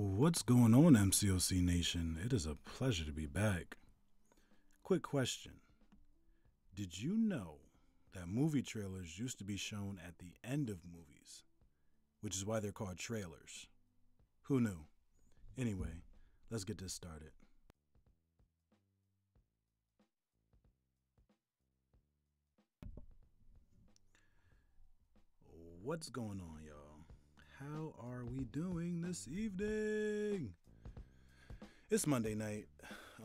What's going on, MCOC Nation? It is a pleasure to be back. Quick question. Did you know that movie trailers used to be shown at the end of movies, which is why they're called trailers? Who knew? Anyway, let's get this started. What's going on, y'all? How are we doing this evening? It's Monday night.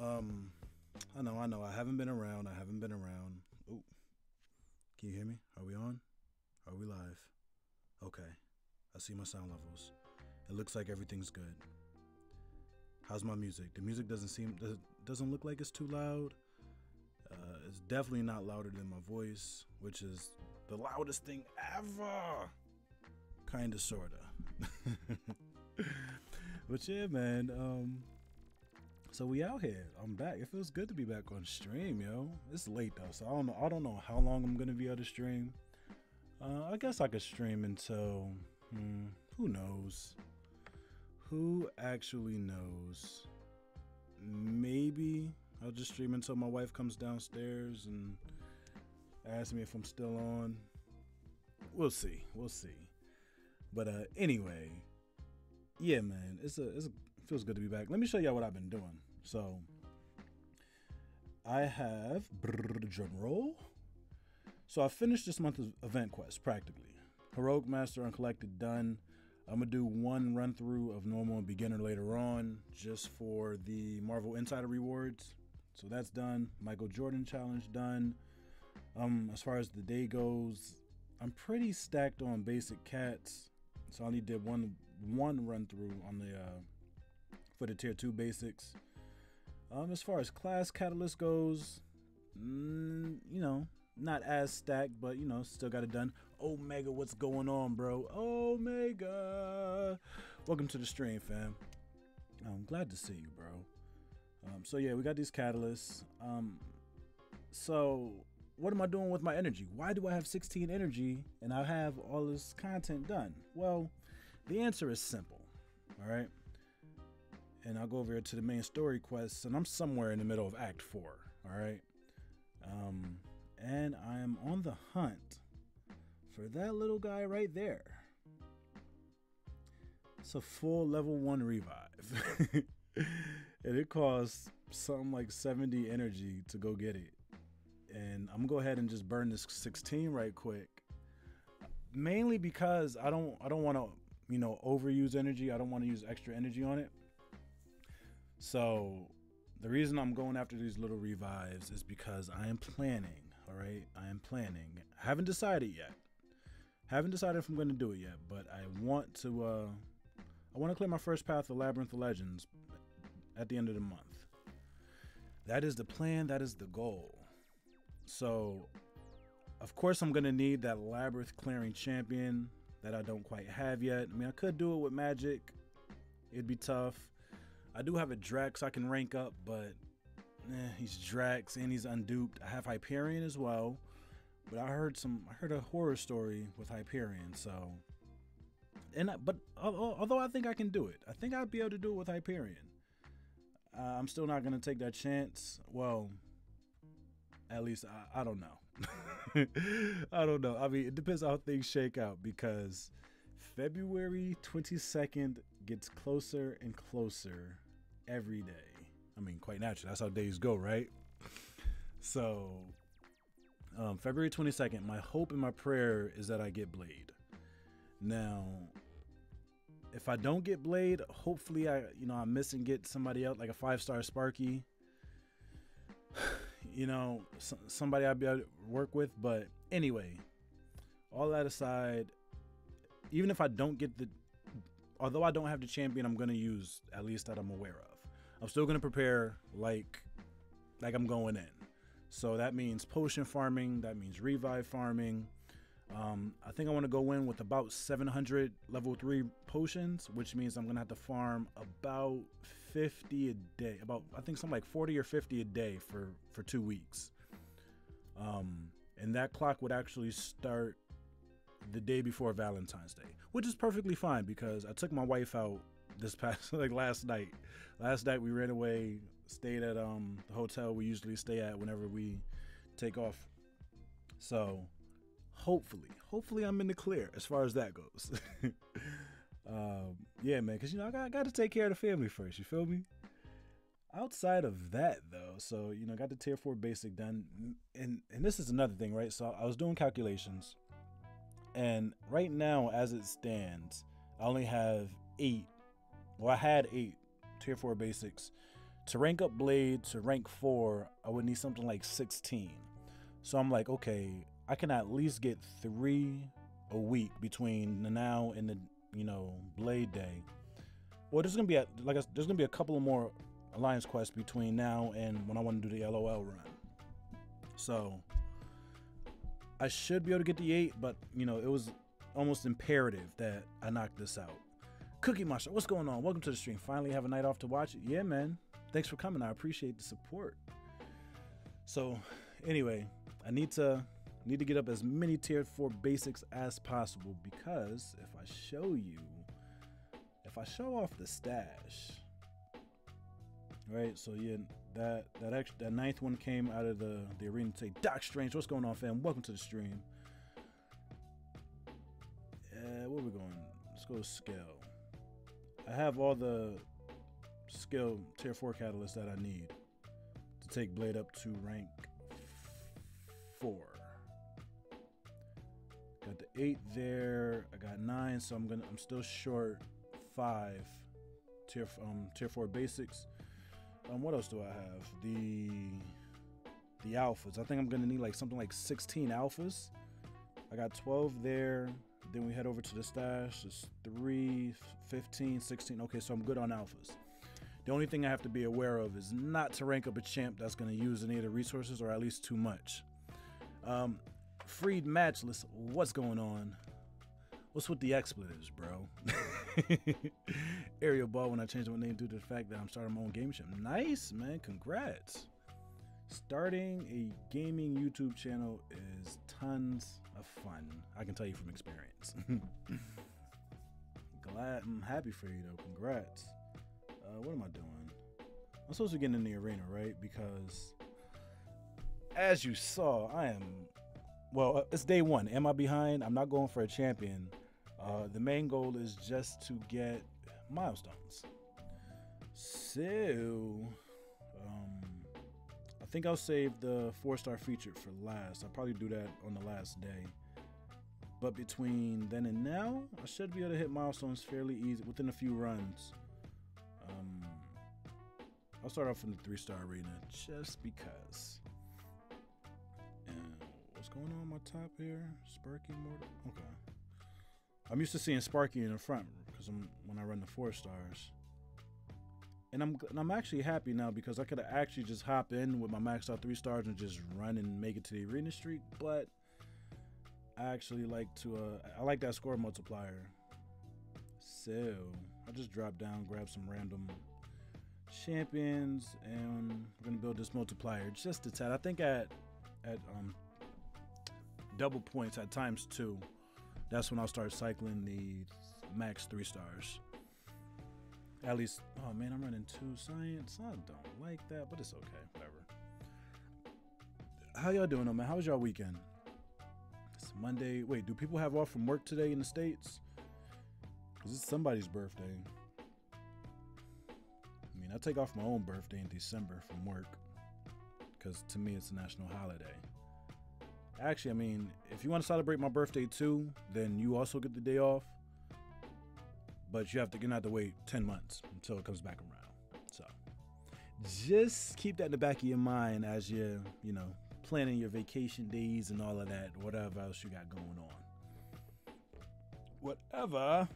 I know. I haven't been around. Oh, can you hear me? Are we on? Are we live? Okay. I see my sound levels. It looks like everything's good. How's my music? The music doesn't look like it's too loud. It's definitely not louder than my voice, which is the loudest thing ever. Kinda, sorta. But yeah, man. So we out here. I'm back. It feels good to be back on stream, yo. It's late though, so I don't know how long I'm gonna be able to stream. I guess I could stream until who knows? Who actually knows? Maybe I'll just stream until my wife comes downstairs and asks me if I'm still on. We'll see. But anyway, yeah, man, it feels good to be back. Let me show y'all what I've been doing. So I have drum roll. So I finished this month's event quest practically. Heroic Master Uncollected done. I'm gonna do one run through of normal and beginner later on, just for the Marvel Insider rewards. So that's done. Michael Jordan challenge done. As far as the day goes, I'm pretty stacked on basic cats. So I only did one run through on the for the tier 2 basics. As far as class catalyst goes, not as stacked, but still got it done. Omega, what's going on, bro? Omega, welcome to the stream, fam. I'm glad to see you, bro. So yeah, we got these catalysts. So what am I doing with my energy? Why do I have 16 energy and I have all this content done? Well, the answer is simple, all right? And I'll go over here to the main story quests, and I'm somewhere in the middle of Act 4, all right? And I am on the hunt for that little guy right there. It's a full level 1 revive. And it costs something like 70 energy to go get it. And I'm gonna go ahead and just burn this 16 right quick. Mainly because I don't want to, overuse energy. I don't want to use extra energy on it. So the reason I'm going after these little revives is because I am planning. All right, I am planning. I haven't decided yet. Haven't decided if I'm going to do it yet, but I want to. I want to clear my first path of Labyrinth of Legends at the end of the month. That is the plan. That is the goal. So, of course, I'm going to need that Labyrinth clearing champion that I don't quite have yet. I mean, I could do it with magic. It'd be tough. I do have a Drax I can rank up, but he's Drax and he's unduped. I have Hyperion as well, but I heard a horror story with Hyperion, so. But although I think I can do it, I think I'd be able to do it with Hyperion. I'm still not going to take that chance. Well, at least I don't know. I don't know. I mean, it depends on how things shake out, because February 22nd gets closer and closer every day. I mean, quite naturally, that's how days go, right? So, February 22nd, my hope and my prayer is that I get Blade. Now, if I don't get Blade, hopefully I'm missing get somebody else, like a 5-star Sparky. Somebody I'll be able to work with. But anyway, all that aside, even if I don't get although I don't have the champion I'm going to use, at least that I'm aware of, I'm still going to prepare like I'm going in. So that means potion farming, that means revive farming. I think I want to go in with about 700 level 3 potions, which means I'm going to have to farm about 50 a day. I think something like 40 or 50 a day for 2 weeks. And that clock would actually start the day before Valentine's Day, which is perfectly fine because I took my wife out this past like last night. Last night we ran away, stayed at the hotel we usually stay at whenever we take off. So hopefully I'm in the clear as far as that goes. Yeah, man, because I got to take care of the family first. You feel me? Outside of that, though, so got the tier 4 basic done, and this is another thing, right? So I was doing calculations, and right now, as it stands, I only have 8. Well, I had 8 tier 4 basics. To rank up Blade to rank 4, I would need something like 16. So I'm like, okay, I can at least get 3 a week between now and the Blade Day. Well, there's gonna be a couple of more Alliance quests between now and when I want to do the LOL run. So I should be able to get the 8, but it was almost imperative that I knock this out. Cookie Monster, what's going on? Welcome to the stream. Finally have a night off to watch it. Yeah, man. Thanks for coming. I appreciate the support. So anyway, I need to get up as many tier 4 basics as possible, because if I show off the stash, right? So yeah, that 9th one came out of the arena to say, Doc Strange, what's going on, fam? Welcome to the stream. Where we going? Let's go to skill. I have all the skill tier 4 catalysts that I need to take Blade up to rank 4. Got the 8 there. I got 9, so I'm still short 5 tier 4 basics. What else do I have? The alphas. I think I'm gonna need something like 16 alphas. I got 12 there. Then we head over to the stash. It's 3, 15, 16. Okay, so I'm good on alphas. The only thing I have to be aware of is not to rank up a champ that's gonna use any of the resources, or at least too much. Freed Matchless, what's going on? What's with the expletives, bro? Aerial Ball, when I changed my name due to the fact that I'm starting my own gaming channel. Nice, man. Congrats. Starting a gaming YouTube channel is tons of fun. I can tell you from experience. I'm happy for you, though. Congrats. What am I doing? I'm supposed to get in the arena, right? Because as you saw, it's day 1. Am I behind? I'm not going for a champion. The main goal is just to get milestones. So, I think I'll save the 4-star featured for last. I'll probably do that on the last day. But between then and now, I should be able to hit milestones fairly easy within a few runs. I'll start off in the 3-star arena just because. And what's going on my top here? Sparky Mortal. Okay. I'm used to seeing Sparky in the front because when I run the 4 stars. And I'm actually happy now because I could have actually just hop in with my maxed out 3 stars and just run and make it to the arena streak, but I actually like to I like that score multiplier. So I just drop down, grab some random champions, and we're gonna build this multiplier just a tad. I think at double points at ×2, that's when I'll start cycling the max 3 stars. At least, oh man, I'm running 2 science. I don't like that, but it's okay, whatever. How y'all doing, though, man? How was y'all weekend? It's Monday. Wait, do people have off from work today in the States? Because it's somebody's birthday. I mean, I take off my own birthday in December from work because to me it's a national holiday. Actually, I mean, if you want to celebrate my birthday too, then you also get the day off. But you're gonna have to wait 10 months until it comes back around. So just keep that in the back of your mind as you're, planning your vacation days and all of that, whatever else you got going on. Whatever.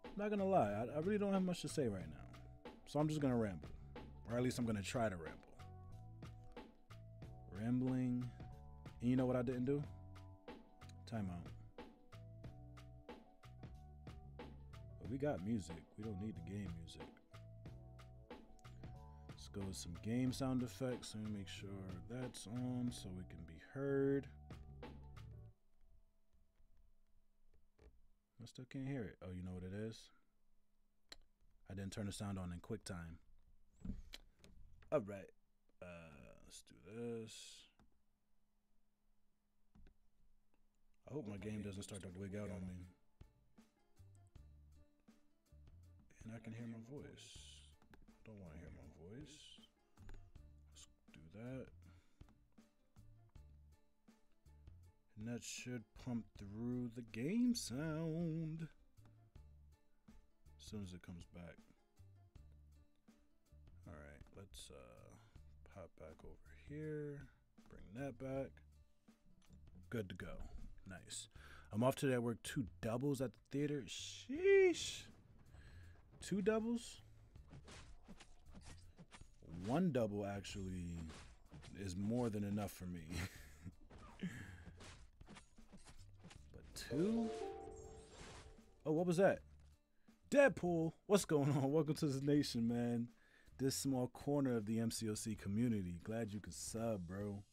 I'm not gonna lie, I really don't have much to say right now. So I'm just gonna ramble. Or at least I'm gonna try to ramble. Rambling. And you know what I didn't do? Timeout. But we got music. We don't need the game music. Let's go with some game sound effects and make sure that's on so we can be heard. I still can't hear it. Oh, you know what it is? I didn't turn the sound on in quick time. All right. Let's do this. I hope my game doesn't start to wig out on me. And I can hear my voice. Don't want to hear my voice. Let's do that. And that should pump through the game sound as soon as it comes back. All right, let's pop back over here. Bring that back. Good to go. Nice. I'm off today. I work 2 doubles at the theater. Sheesh. 2 doubles? 1 double actually is more than enough for me. But 2? Oh, what was that? Deadpool. What's going on? Welcome to the nation, man. This small corner of the MCOC community. Glad you could sub, bro.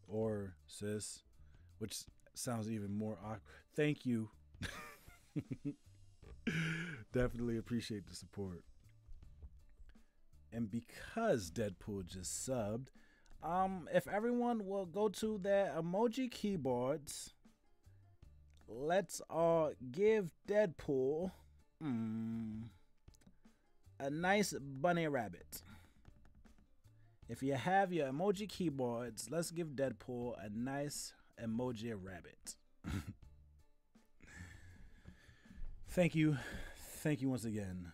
Or sis, which sounds even more awkward. Thank you. Definitely appreciate the support. And because Deadpool just subbed, if everyone will go to their emoji keyboards, let's all give Deadpool a nice bunny rabbit. If you have your emoji keyboards, let's give Deadpool a nice emoji rabbit. Thank you. Thank you once again.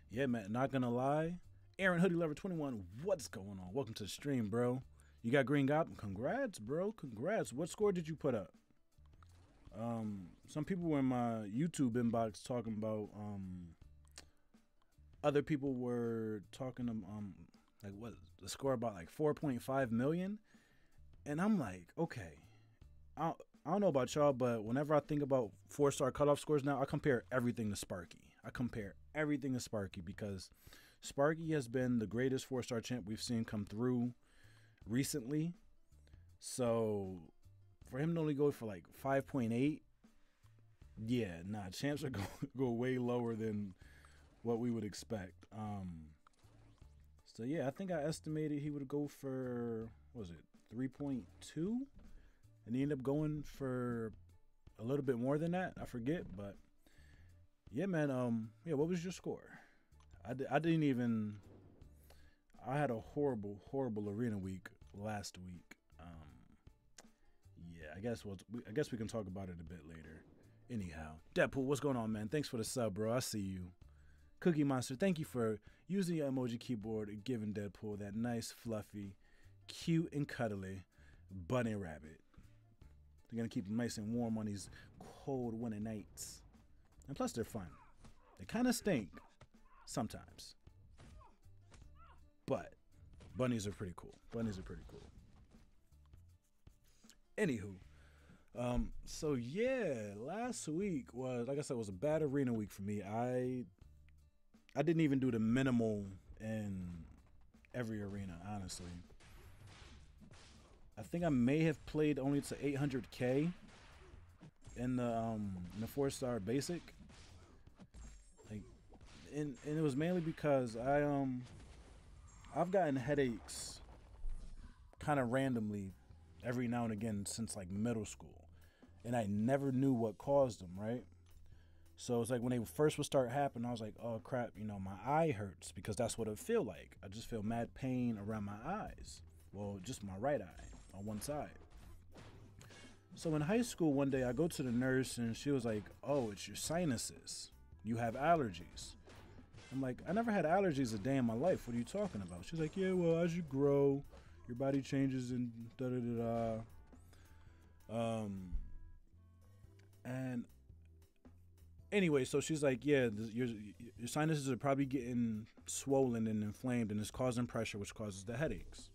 Yeah, man, not gonna lie. Aaron Hoodie Lover 21, what's going on? Welcome to the stream, bro. You got Green Goblin? Congrats, bro. Congrats. What score did you put up? Some people were in my YouTube inbox talking about other people were talking like what the score about like 4.5 million. And I'm like, okay. I don't know about y'all, but whenever I think about 4-star cutoff scores now, I compare everything to Sparky. Because Sparky has been the greatest 4-star champ we've seen come through recently. So for him to only go for like 5.8, yeah, nah, champs are go way lower than what we would expect. So yeah, I think I estimated he would go for, what was it, 3.2? And he ended up going for a little bit more than that. I forget, but yeah, man. Yeah, what was your score? I didn't even. I had a horrible arena week last week. Yeah, I guess we can talk about it a bit later. Anyhow, Deadpool, what's going on, man? Thanks for the sub, bro. I see you. Cookie Monster, thank you for using your emoji keyboard and giving Deadpool that nice, fluffy, cute, and cuddly bunny rabbit. They're going to keep him nice and warm on these cold winter nights. And plus, they're fun. They kind of stink sometimes. But bunnies are pretty cool. Anywho. So, yeah, last week was, like I said, was a bad arena week for me. I didn't even do the minimal in every arena, honestly. I think I may have played only to 800K in the 4-star basic. Like, and it was mainly because I've gotten headaches kind of randomly every now and again since like middle school, and I never knew what caused them. Right. So it's like when they first would start happening, I was like, oh crap, my eye hurts, because that's what it feel like. I just feel mad pain around my eyes. Well, just my right eye. On one side. So in high school one day I go to the nurse and she was like, oh, it's your sinuses. You have allergies. I'm like, I never had allergies a day in my life. What are you talking about? She's like, yeah, well, as you grow, your body changes and and anyway, so she's like, yeah, your sinuses are probably getting swollen and inflamed, and it's causing pressure, which causes the headaches.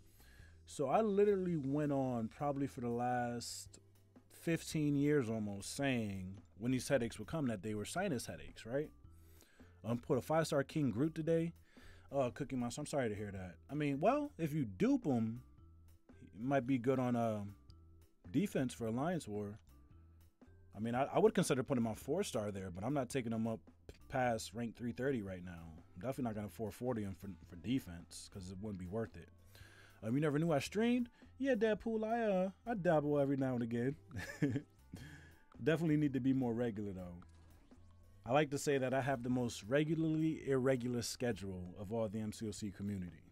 So I literally went on probably for the last 15 years almost saying when these headaches would come that they were sinus headaches, right? Put a 5-star King Groot today. Cookie Monster, I'm sorry to hear that. I mean, well, if you dupe him, he might be good on defense for Alliance War. I mean, I would consider putting him on 4-star there, but I'm not taking him up past rank 330 right now. I'm definitely not gonna 440 him for defense because it wouldn't be worth it. You never knew I streamed? Yeah, Deadpool, I dabble every now and again. Definitely need to be more regular though. I like to say that I have the most regularly irregular schedule of all the MCOC community.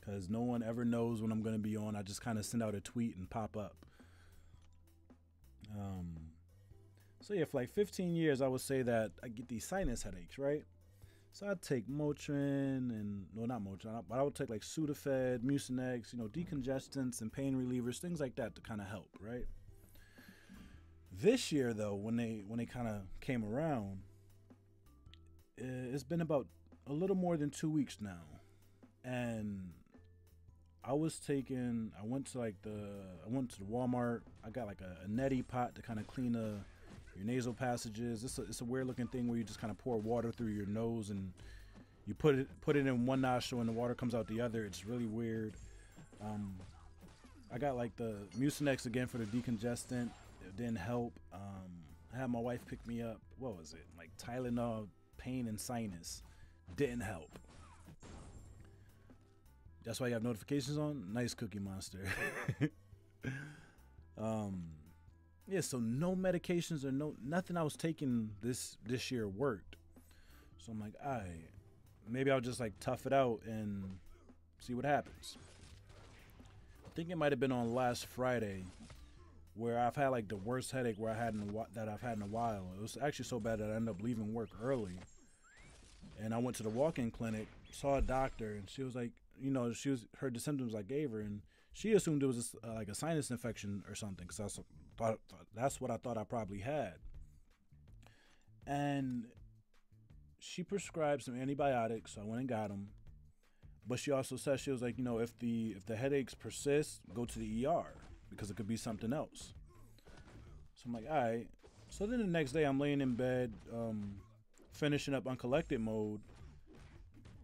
Because no one ever knows when I'm going to be on. I just kind of send out a tweet and pop up. So yeah, for like 15 years, I would say that I get these sinus headaches, right? So I'd take Motrin and, no, not Motrin, but I would take like Sudafed, Mucinex, decongestants and pain relievers, things like that to kind of help, right? This year, though, when they kind of came around, it's been about a little more than 2 weeks now, and I went to the Walmart. I got like a neti pot to kind of clean your nasal passages. It's a weird looking thing where you just kind of pour water through your nose and you put it in one nostril and the water comes out the other. It's really weird. I got like the Mucinex again for the decongestant. It didn't help. I had my wife pick me up. What was it? Like Tylenol, pain and sinus. Didn't help. That's why you have notifications on. Nice Cookie Monster. Yeah, so no medications or nothing I was taking this year worked. So I'm like, all right, maybe I'll just like tough it out and see what happens. I think it might have been on last Friday where I've had like the worst headache that I've had in a while. It was actually so bad that I ended up leaving work early. And I went to the walk-in clinic, saw a doctor, and she was like, she heard the symptoms I gave her, and she assumed it was like a sinus infection or something, because that's what I thought I probably had. And she prescribed some antibiotics, so I went and got them. But she also said, she was like, if the headaches persist, go to the ER, because it could be something else. So I'm like, all right. So then the next day I'm laying in bed, finishing up Uncollected mode,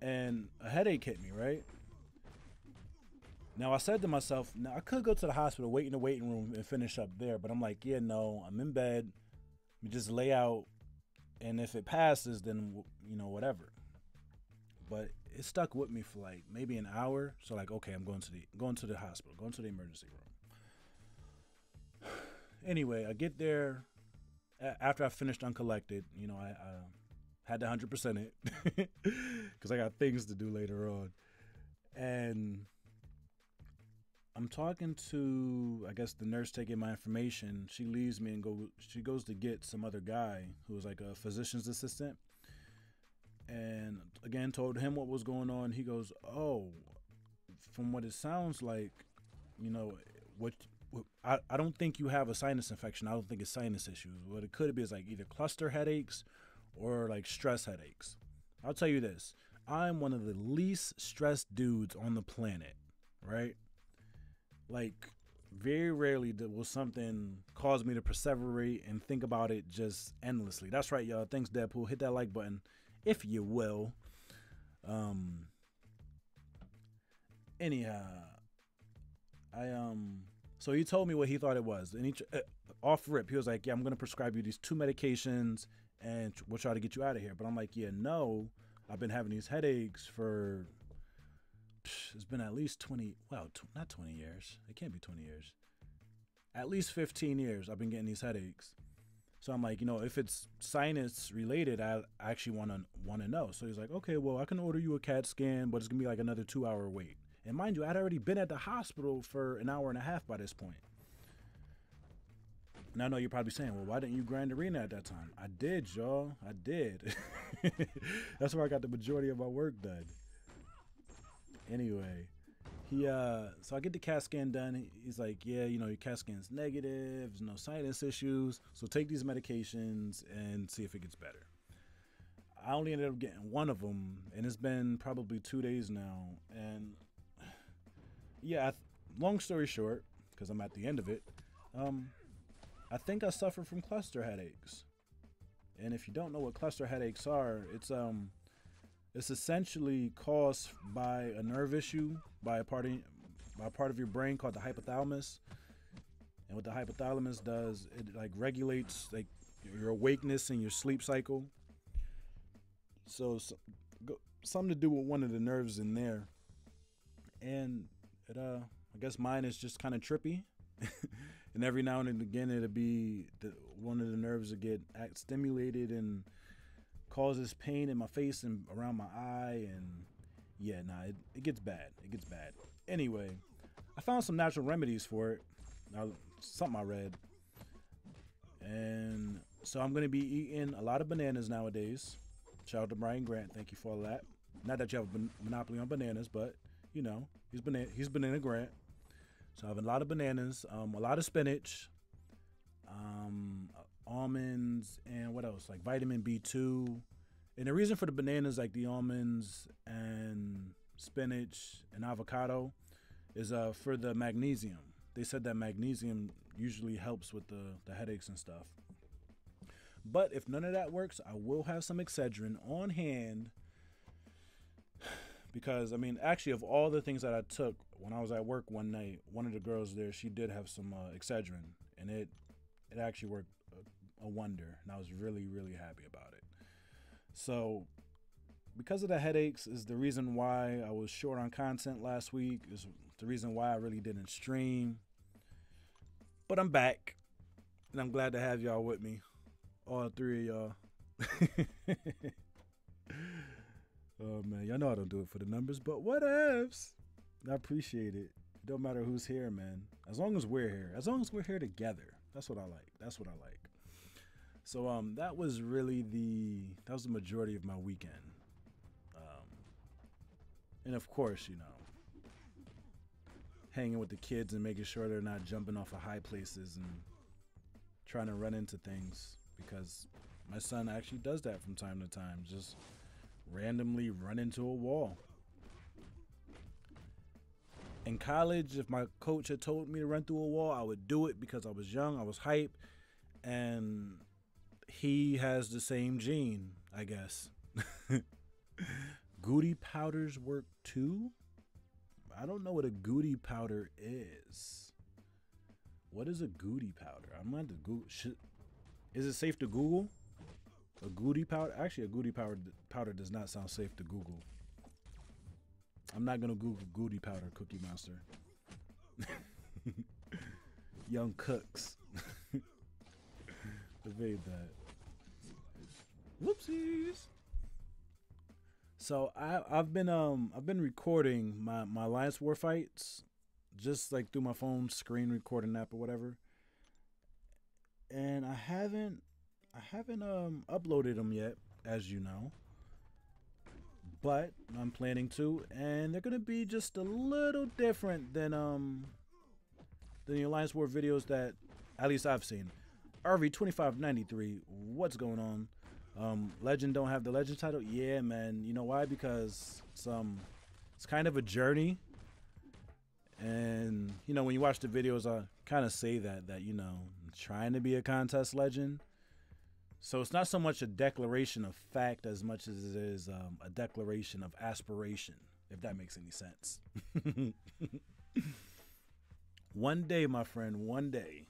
and a headache hit me, right? Now I said to myself, now I could go to the hospital, wait in the waiting room and finish up there, but I'm like, yeah, no, I'm in bed. We just lay out, and if it passes, then whatever. But it stuck with me for like maybe an hour. So like, okay, I'm going to the hospital, going to the emergency room. Anyway, I get there after I finished Uncollected. I had to 100% it because I got things to do later on, and I'm talking to, I guess, the nurse taking my information. She leaves me and she goes to get some other guy who was like a physician's assistant. And again, told him what was going on. He goes, oh, from what it sounds like, I don't think you have a sinus infection. I don't think it's sinus issues. What it could be is like either cluster headaches or like stress headaches. I'll tell you this. I'm one of the least stressed dudes on the planet, right? Like, very rarely will something cause me to perseverate and think about it just endlessly. That's right, y'all. Thanks, Deadpool. Hit that like button, if you will. Anyhow, so he told me what he thought it was. And off rip, he was like, yeah, I'm going to prescribe you these 2 medications and we'll try to get you out of here. But I'm like, yeah, no, I've been having these headaches for... It's been at least 20, not 20 years. It can't be 20 years. At least 15 years I've been getting these headaches. So I'm like, if it's sinus related, I actually want to know. So he's like, okay, well, I can order you a CAT scan, but it's going to be like another 2-hour wait. And mind you, I'd already been at the hospital for an hour and a half by this point. And I know you're probably saying, well, why didn't you grind arena at that time? I did, y'all. I did. That's where I got the majority of my work done. Anyway, so I get the CAT scan done. He's like, yeah, your CAT scan's negative. There's no sinus issues. So take these medications and see if it gets better. I only ended up getting one of them, and it's been probably 2 days now. And yeah, long story short, because I'm at the end of it, I think I suffer from cluster headaches. And if you don't know what cluster headaches are, it's essentially caused by a nerve issue, by a part of your brain called the hypothalamus. And what the hypothalamus does, it like regulates like your awakeness and your sleep cycle. So something to do with one of the nerves in there, and it I guess mine is just kind of trippy, and every now and again it'll be one of the nerves will get stimulated and causes pain in my face and around my eye, and yeah, nah, it gets bad. It gets bad. Anyway, I found some natural remedies for it. Something I read, and so I'm gonna be eating a lot of bananas nowadays. Shout out to Brian Grant. Thank you for all that. Not that you have a monopoly on bananas, but you know he's banana Grant. So I have a lot of bananas, a lot of spinach, almonds, and what else? Like vitamin B2. And the reason for the bananas, like the almonds and spinach and avocado, is for the magnesium. They said that magnesium usually helps with the headaches and stuff. But if none of that works, I will have some Excedrin on hand because, I mean, actually, of all the things that I took when I was at work one night, one of the girls there, she did have some Excedrin, and it actually worked a wonder, and I was really, really happy about it. So, because of the headaches is the reason why I was short on content last week, is the reason why I really didn't stream. But I'm back, and I'm glad to have y'all with me, all three of y'all. Oh, man, y'all know I don't do it for the numbers, but whatevs. I appreciate it. It don't matter who's here, man. As long as we're here. As long as we're here together. That's what I like. That's what I like. So that was really the majority of my weekend. And of course, you know, hanging with the kids and making sure they're not jumping off of high places and trying to run into things, because my son actually does that from time to time. Just randomly run into a wall. In college, if my coach had told me to run through a wall, I would do it because I was young, I was hype, and he has the same gene, I guess. Goody powders work too? I don't know what a goody powder is. What is a goody powder? I'm going to Google. Is it safe to Google? A goody powder? Actually, a goody powder does not sound safe to Google. I'm not going to Google goody powder, Cookie Monster. Young Cooks. Evade that. Whoopsies. So I've been recording my Alliance War fights, just like through my phone screen recording app or whatever. And I haven't uploaded them yet, as you know. But I'm planning to, and they're gonna be just a little different than the Alliance War videos that at least I've seen. RV2593, what's going on? Legend don't have the legend title? Yeah, man. You know why? Because it's kind of a journey. And, you know, when you watch the videos, I kind of say that, you know, I'm trying to be a contest legend. So it's not so much a declaration of fact as much as it is a declaration of aspiration, if that makes any sense. One day, my friend, one day.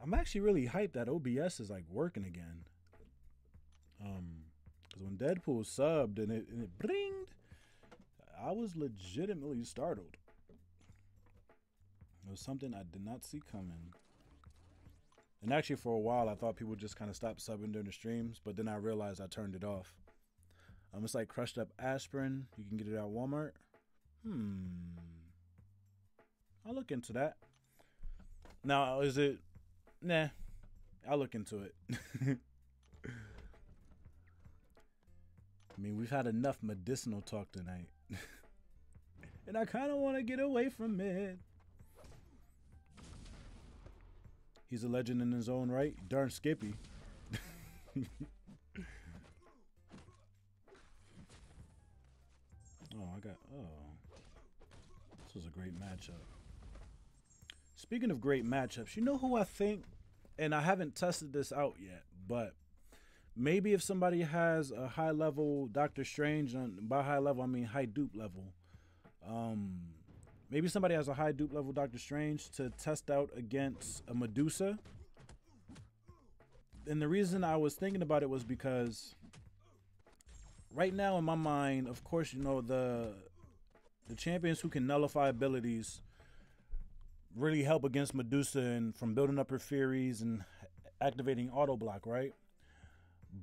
I'm actually really hyped that OBS is like working again. Because when Deadpool subbed and it blinged, I was legitimately startled. It was something I did not see coming. And actually, for a while, I thought people just kind of stopped subbing during the streams, but then I realized I turned it off. It's like crushed up aspirin. You can get it at Walmart. I'll look into that. Now, is it... Nah, I'll look into it. I mean, we've had enough medicinal talk tonight. And I kind of want to get away from it. He's a legend in his own right. Darn Skippy. This was a great matchup. Speaking of great matchups, you know who I think, and I haven't tested this out yet, but maybe if somebody has a high level Doctor Strange, and by high level I mean high dupe level, maybe somebody has a high dupe level Doctor Strange to test out against a Medusa. and the reason I was thinking about it was because right now in my mind, of course, you know, the champions who can nullify abilities really help against Medusa and from building up her Furies and activating auto block, right?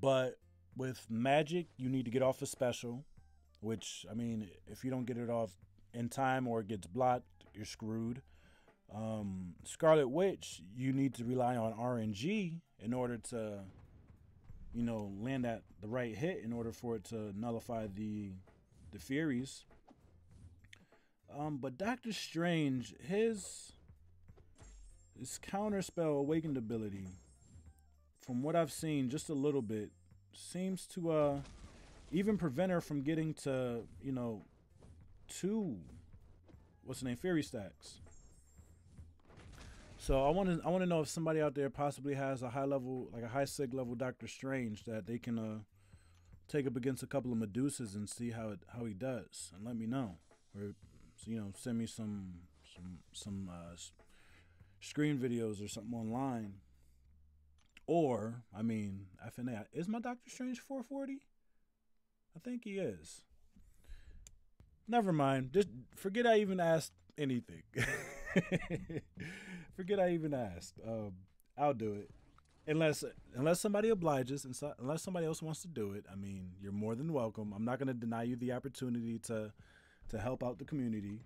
But with magic, you need to get off a special, which, I mean, if you don't get it off in time or it gets blocked, you're screwed. Scarlet Witch, you need to rely on RNG in order to, you know, land at the right hit in order for it to nullify the Furies. But Doctor Strange, his counterspell awakened ability, from what I've seen just a little bit, seems to even prevent her from getting to, you know, 2 Fury stacks. So I want to know if somebody out there possibly has a high level, like a high sig level Doctor Strange that they can take up against a couple of Medusas and see how he does, and let me know, or, you know, send me some screen videos or something online. Or, I mean, FNA, is my Doctor Strange 440? I think he is. Never mind. Just forget I even asked anything. Forget I even asked. I'll do it. Unless somebody obliges, and unless somebody else wants to do it. I mean, you're more than welcome. I'm not going to deny you the opportunity to help out the community.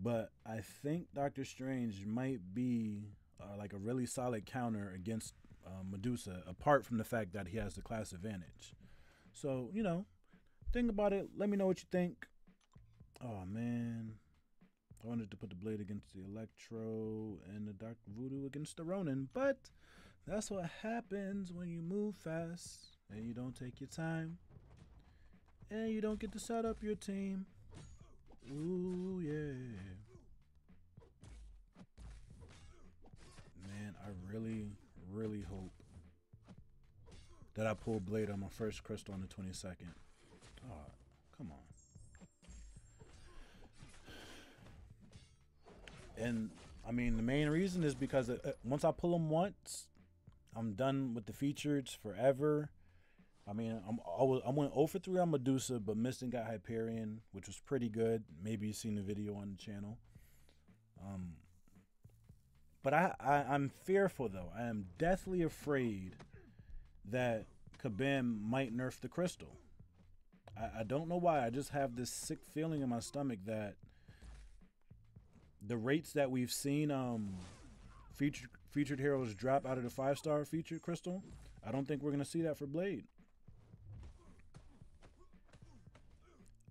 But I think Doctor Strange might be like a really solid counter against Medusa, apart from the fact that he has the class advantage. So, you know, think about it. Let me know what you think. Oh, man. I wanted to put the Blade against the Electro and the Dark Voodoo against the Ronin, but that's what happens when you move fast and you don't take your time and you don't get to set up your team. Ooh, yeah. Man, I really, really hope that I pull Blade on my first crystal on the 22nd. Oh, come on. And, I mean, the main reason is because once I pull them once, I'm done with the features forever. I mean, I went 0 for 3 on Medusa, but missed and got Hyperion, which was pretty good. Maybe you've seen the video on the channel. But I'm fearful, though. I am deathly afraid that Kabam might nerf the crystal. I don't know why. I just have this sick feeling in my stomach that the rates that we've seen featured heroes drop out of the 5-star featured crystal, I don't think we're going to see that for Blade.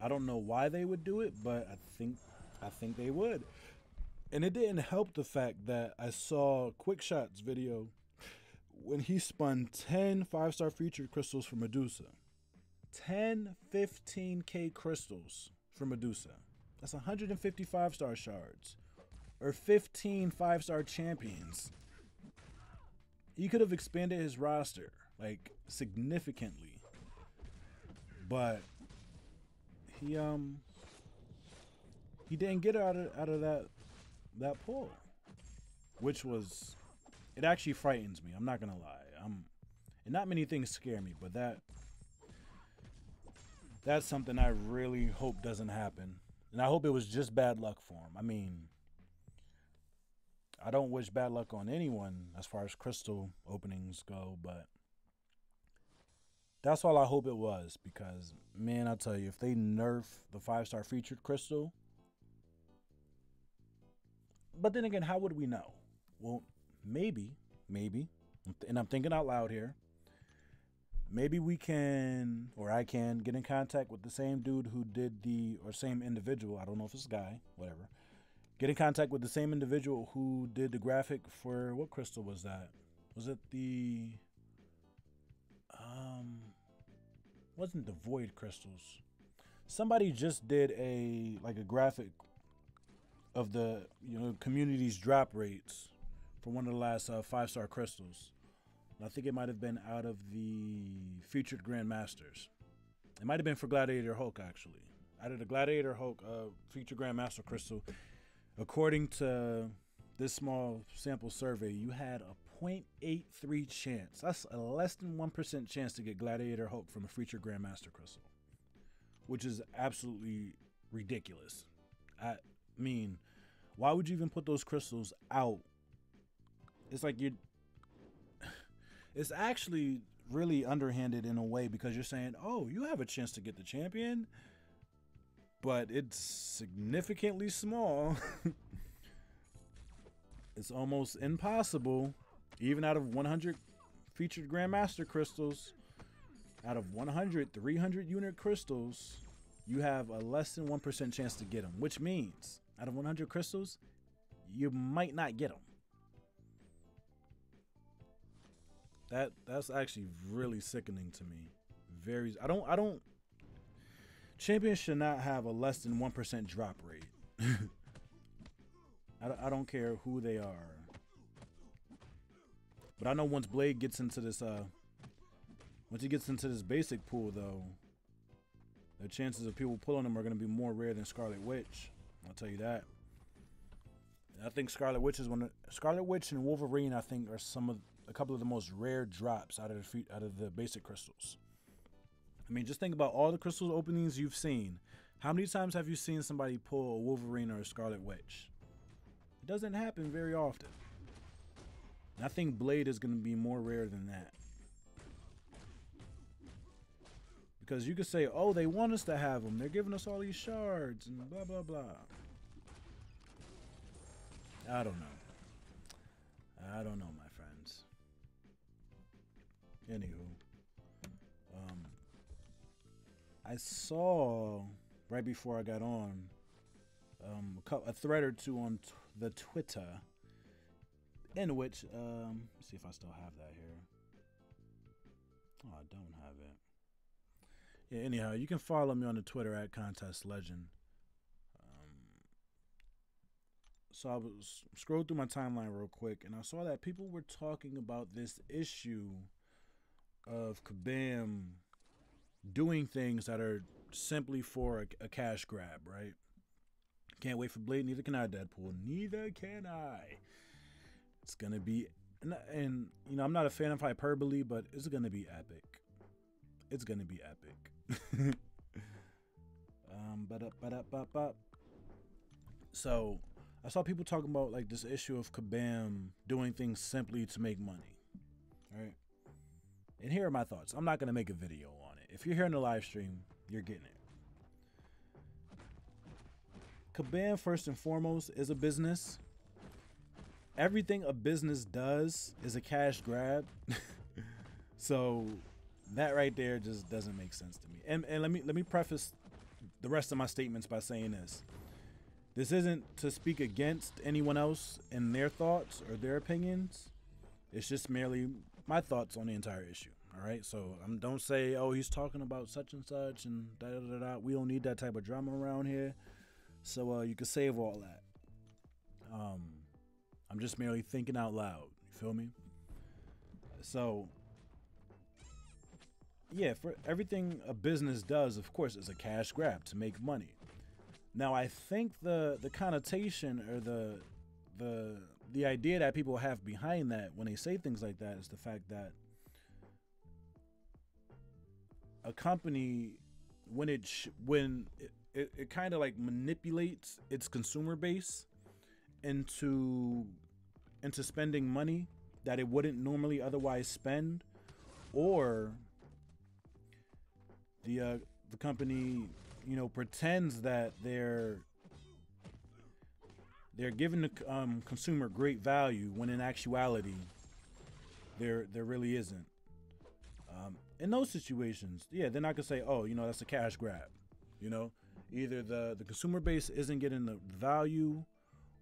I don't know why they would do it, but I think they would. And it didn't help the fact that I saw Quickshot's video when he spun 10 5-star featured crystals for Medusa. 10 15k crystals for Medusa. That's 150 5-star shards. Or 15 5-star champions. He could have expanded his roster, like, significantly. But he didn't get out of that pull, which was, it actually frightens me. I'm not gonna lie. And not many things scare me, but that's something I really hope doesn't happen. And I hope it was just bad luck for him. I mean, I don't wish bad luck on anyone as far as crystal openings go, but that's all I hope it was, because, man, I tell you, if they nerf the 5-star featured crystal, but then again, how would we know? Well, maybe, and I'm thinking out loud here, maybe we can, or I can, get in contact with the same dude who did or same individual, I don't know if it's a guy, whatever, get in contact with the same individual who did the graphic for, what crystal was that? Was it the, wasn't the Void crystals? Somebody just did a graphic of the, you know, community's drop rates for one of the last 5-star crystals. And I think it might have been out of the featured Grandmasters. It might have been for Gladiator Hulk, actually. Out of the Gladiator Hulk featured Grandmaster crystal, according to this small sample survey, you had a 0.83 chance. That's a less than 1% chance to get Gladiator Hulk from a featured Grandmaster Crystal, which is absolutely ridiculous. I mean, why would you even put those crystals out? It's like it's actually really underhanded in a way, because you're saying, oh, you have a chance to get the champion, but it's significantly small. It's almost impossible. Even out of 100 featured Grandmaster crystals, out of 100 300 unit crystals, you have a less than 1% chance to get them, which means out of 100 crystals, you might not get them. That's actually really sickening to me. I don't. Champions should not have a less than 1% drop rate. I don't care who they are. But I know once Blade gets into this, once he gets into this basic pool, though, the chances of people pulling him are going to be more rare than Scarlet Witch. I'll tell you that. And I think Scarlet Witch and Wolverine, I think, are a couple of the most rare drops out of the basic crystals. I mean, just think about all the crystal openings you've seen. How many times have you seen somebody pull a Wolverine or a Scarlet Witch? It doesn't happen very often. And I think Blade is going to be more rare than that. Because you could say, oh, they want us to have them. They're giving us all these shards and blah, blah, blah. I don't know. I don't know, my friends. Anywho. I saw, right before I got on, a thread or two on the Twitter, in which, let's see if I still have that here. Oh, I don't have it. Yeah, anyhow, you can follow me on the Twitter at Contest Legend. So I was scrolling through my timeline real quick, and I saw that people were talking about this issue of Kabam doing things that are simply for a cash grab, right? Can't wait for Blade. Neither can I, Deadpool. Neither can I. It's gonna be, and you know, I'm not a fan of hyperbole, but it's gonna be epic. It's gonna be epic. So I saw people talking about like this issue of Kabam doing things simply to make money, right? And here are my thoughts. I'm not gonna make a video on it. If you're here in the live stream, you're getting it. Kabam, first and foremost, is a business. Everything a business does is a cash grab. So that right there just doesn't make sense to me. And let me preface the rest of my statements by saying this. This isn't to speak against anyone else and their thoughts or their opinions. It's just merely my thoughts on the entire issue. All right, so don't say, oh, he's talking about such and such and da da da da. We don't need that type of drama around here. So you can save all that. I'm just merely thinking out loud. You feel me? So yeah, for everything a business does, of course, is a cash grab to make money. Now, I think the connotation or the idea that people have behind that when they say things like that is the fact that a company, when it kind of like manipulates its consumer base into spending money that it wouldn't normally otherwise spend, or the company, you know, pretends that they're giving the consumer great value when in actuality there really isn't. In those situations, yeah, they're not gonna say, oh, you know, that's a cash grab. You know, either the consumer base isn't getting the value,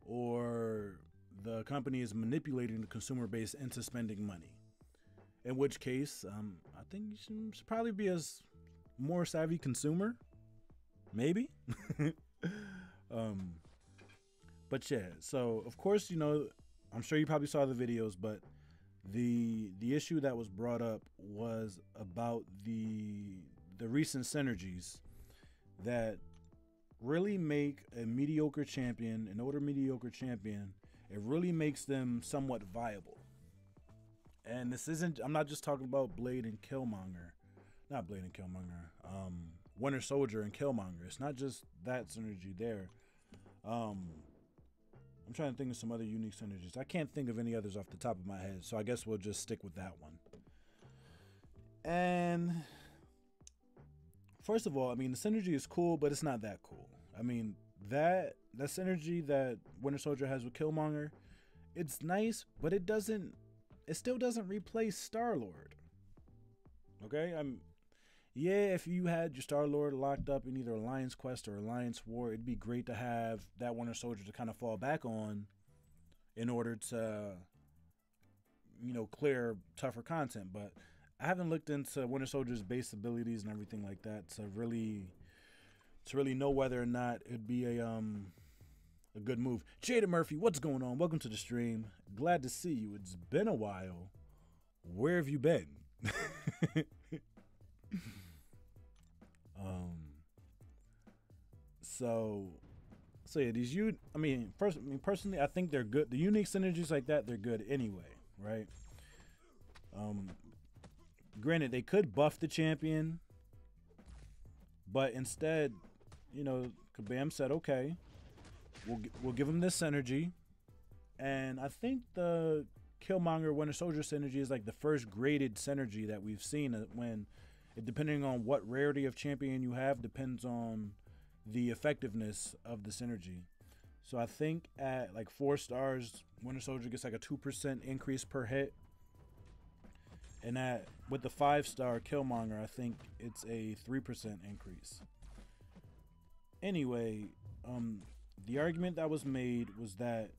or the company is manipulating the consumer base into spending money. In which case, I think you should probably be a more savvy consumer, maybe. But yeah, so of course, you know, I'm sure you probably saw the videos, but the issue that was brought up was about the recent synergies that really make a mediocre champion, an older mediocre champion, it really makes them somewhat viable. And this isn't, I'm not just talking about Blade and Killmonger. Not Blade and Killmonger. Winter Soldier and Killmonger. It's not just that synergy there. I'm trying to think of some other unique synergies. I can't think of any others off the top of my head, so I guess we'll just stick with that one. And first of all, I mean, the synergy is cool, but it's not that cool. I mean, that synergy that Winter Soldier has with Killmonger, it's nice, but it still doesn't replace Star-Lord. Okay? Yeah, if you had your Star-Lord locked up in either Alliance Quest or Alliance War, it'd be great to have that Winter Soldier to kind of fall back on in order to, clear tougher content. But I haven't looked into Winter Soldier's base abilities and everything like that to really know whether or not it'd be a good move. Jada Murphy, what's going on? Welcome to the stream. Glad to see you. It's been a while. Where have you been? So yeah, personally, I think they're good. The unique synergies like that, they're good anyway, right? Granted, they could buff the champion, but instead, Kabam said, okay, we'll give him this synergy, and I think the Killmonger Winter Soldier synergy is like the first graded synergy that we've seen. Depending on what rarity of champion you have, depends on the effectiveness of the synergy. So I think at like 4 stars, Winter Soldier gets like a 2% increase per hit. And with the 5-star Killmonger, I think it's a 3% increase. Anyway, the argument that was made was that,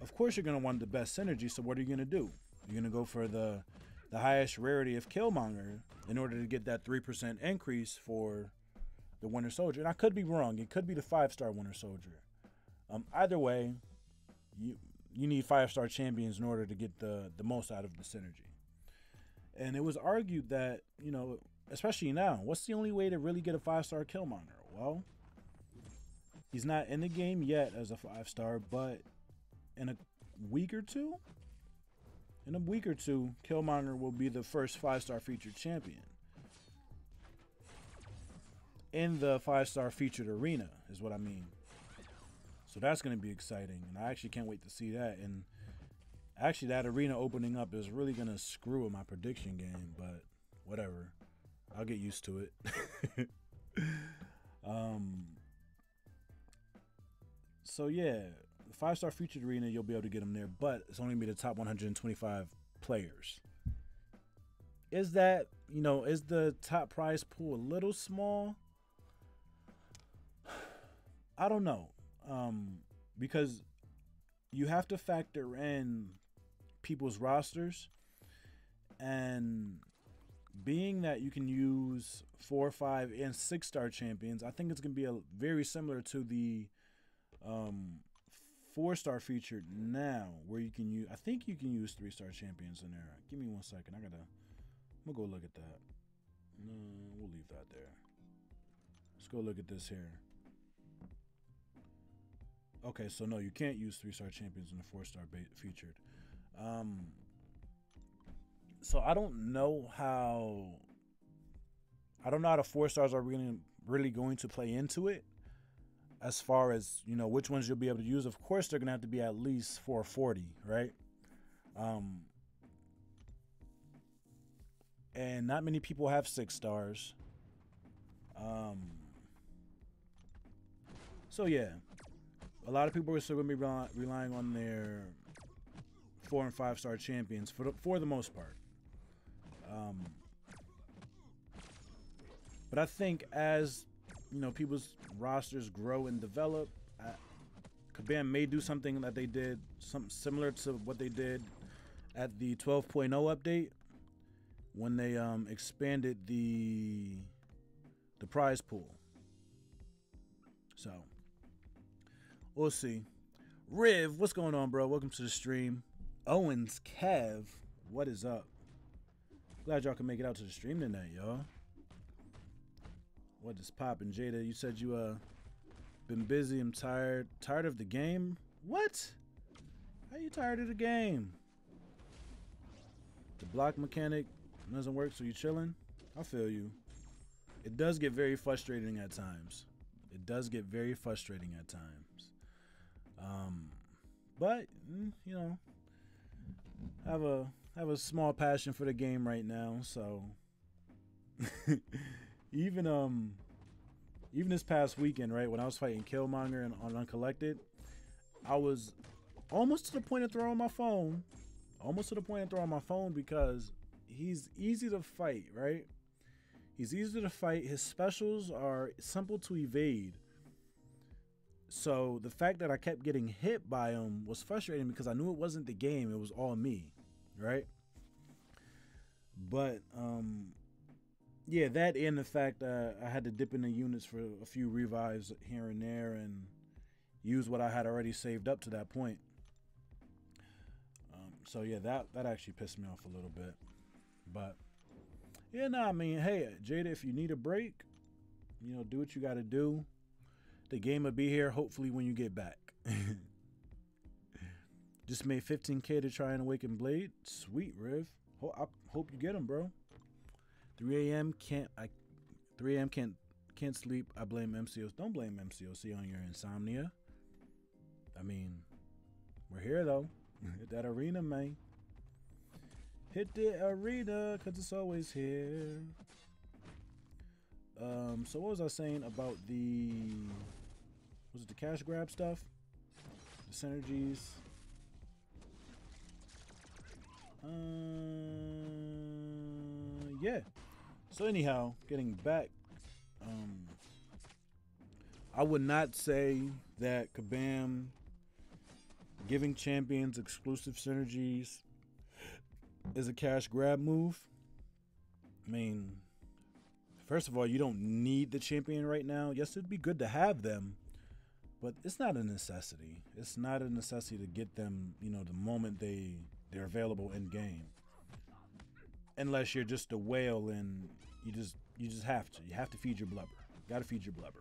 of course, you're going to want the best synergy, so what are you going to do? You're going to go for the highest rarity of Killmonger in order to get that 3% increase for the Winter Soldier. And I could be wrong. It could be the 5-star Winter Soldier. Either way, you need 5-star champions in order to get the most out of the synergy. And it was argued that, especially now, what's the only way to really get a 5-star Killmonger? Well, he's not in the game yet as a 5-star, but in a week or two, Killmonger will be the first 5-star featured champion in the 5-star featured arena, is what I mean. So that's going to be exciting, and I actually can't wait to see that. And actually, that arena opening up is really going to screw with my prediction game, but whatever. I'll get used to it. So yeah, the 5-star featured arena, you'll be able to get them there, but it's only going to be the top 125 players. Is that, is the top prize pool a little small? I don't know. Because you have to factor in people's rosters, and being that you can use 4, 5, and 6-star champions, I think it's going to be very similar to the 4-star featured now, where you can use, I think you can use 3-star champions in there. Give me 1 second. I'm gonna go look at that. No, we'll leave that there. Let's go look at this here. Okay, so no, you can't use 3-star champions in the 4-star featured. So I don't know how the 4-stars are really going to play into it. As far as, which ones you'll be able to use. Of course, they're going to have to be at least 440, right? And not many people have 6 stars. So, yeah. A lot of people are still going to be relying on their 4 and 5-star champions for the most part. But I think as people's rosters grow and develop, Kabam may do something that they did, something similar to what they did at the 12.0 update when they expanded the prize pool. So we'll see. Riv, what's going on, bro? Welcome to the stream. Owens, Kev, what is up? Glad y'all can make it out to the stream tonight, y'all. What is poppin'? Jada, you said you been busy. I'm tired of the game. What? How you tired of the game? The block mechanic doesn't work, so you chilling. I feel you. It does get very frustrating at times. It does get very frustrating at times. But you know, I have a small passion for the game right now, so even this past weekend, right, when I was fighting Killmonger and on Uncollected, I was almost to the point of throwing my phone. Almost to the point of throwing my phone because he's easy to fight, right? He's easy to fight. His specials are simple to evade. So the fact that I kept getting hit by him was frustrating because I knew it wasn't the game. It was all me, right? But yeah, that and the fact that I had to dip in the units for a few revives here and there and use what I had already saved up to that point. So yeah, that actually pissed me off a little bit. But yeah, no, I mean, hey, Jada, if you need a break, you know, do what you got to do. The game will be here hopefully when you get back. Just made 15K to try and awaken Blade. Sweet, Riv. I hope you get him, bro. 3 a.m. can't sleep. I blame MCOC. Don't blame MCOC on your insomnia. I mean, we're here though. Hit that arena, man. Hit the arena, cause it's always here. So what was I saying about was it the cash grab stuff? The synergies. Yeah. So anyhow, getting back, I would not say that Kabam giving champions exclusive synergies is a cash grab move. I mean, first of all, you don't need the champion right now. Yes, it'd be good to have them, but it's not a necessity. It's not a necessity to get them, you know, the moment they're available in game. Unless you're just a whale and you just have to. You have to feed your blubber. Gotta feed your blubber.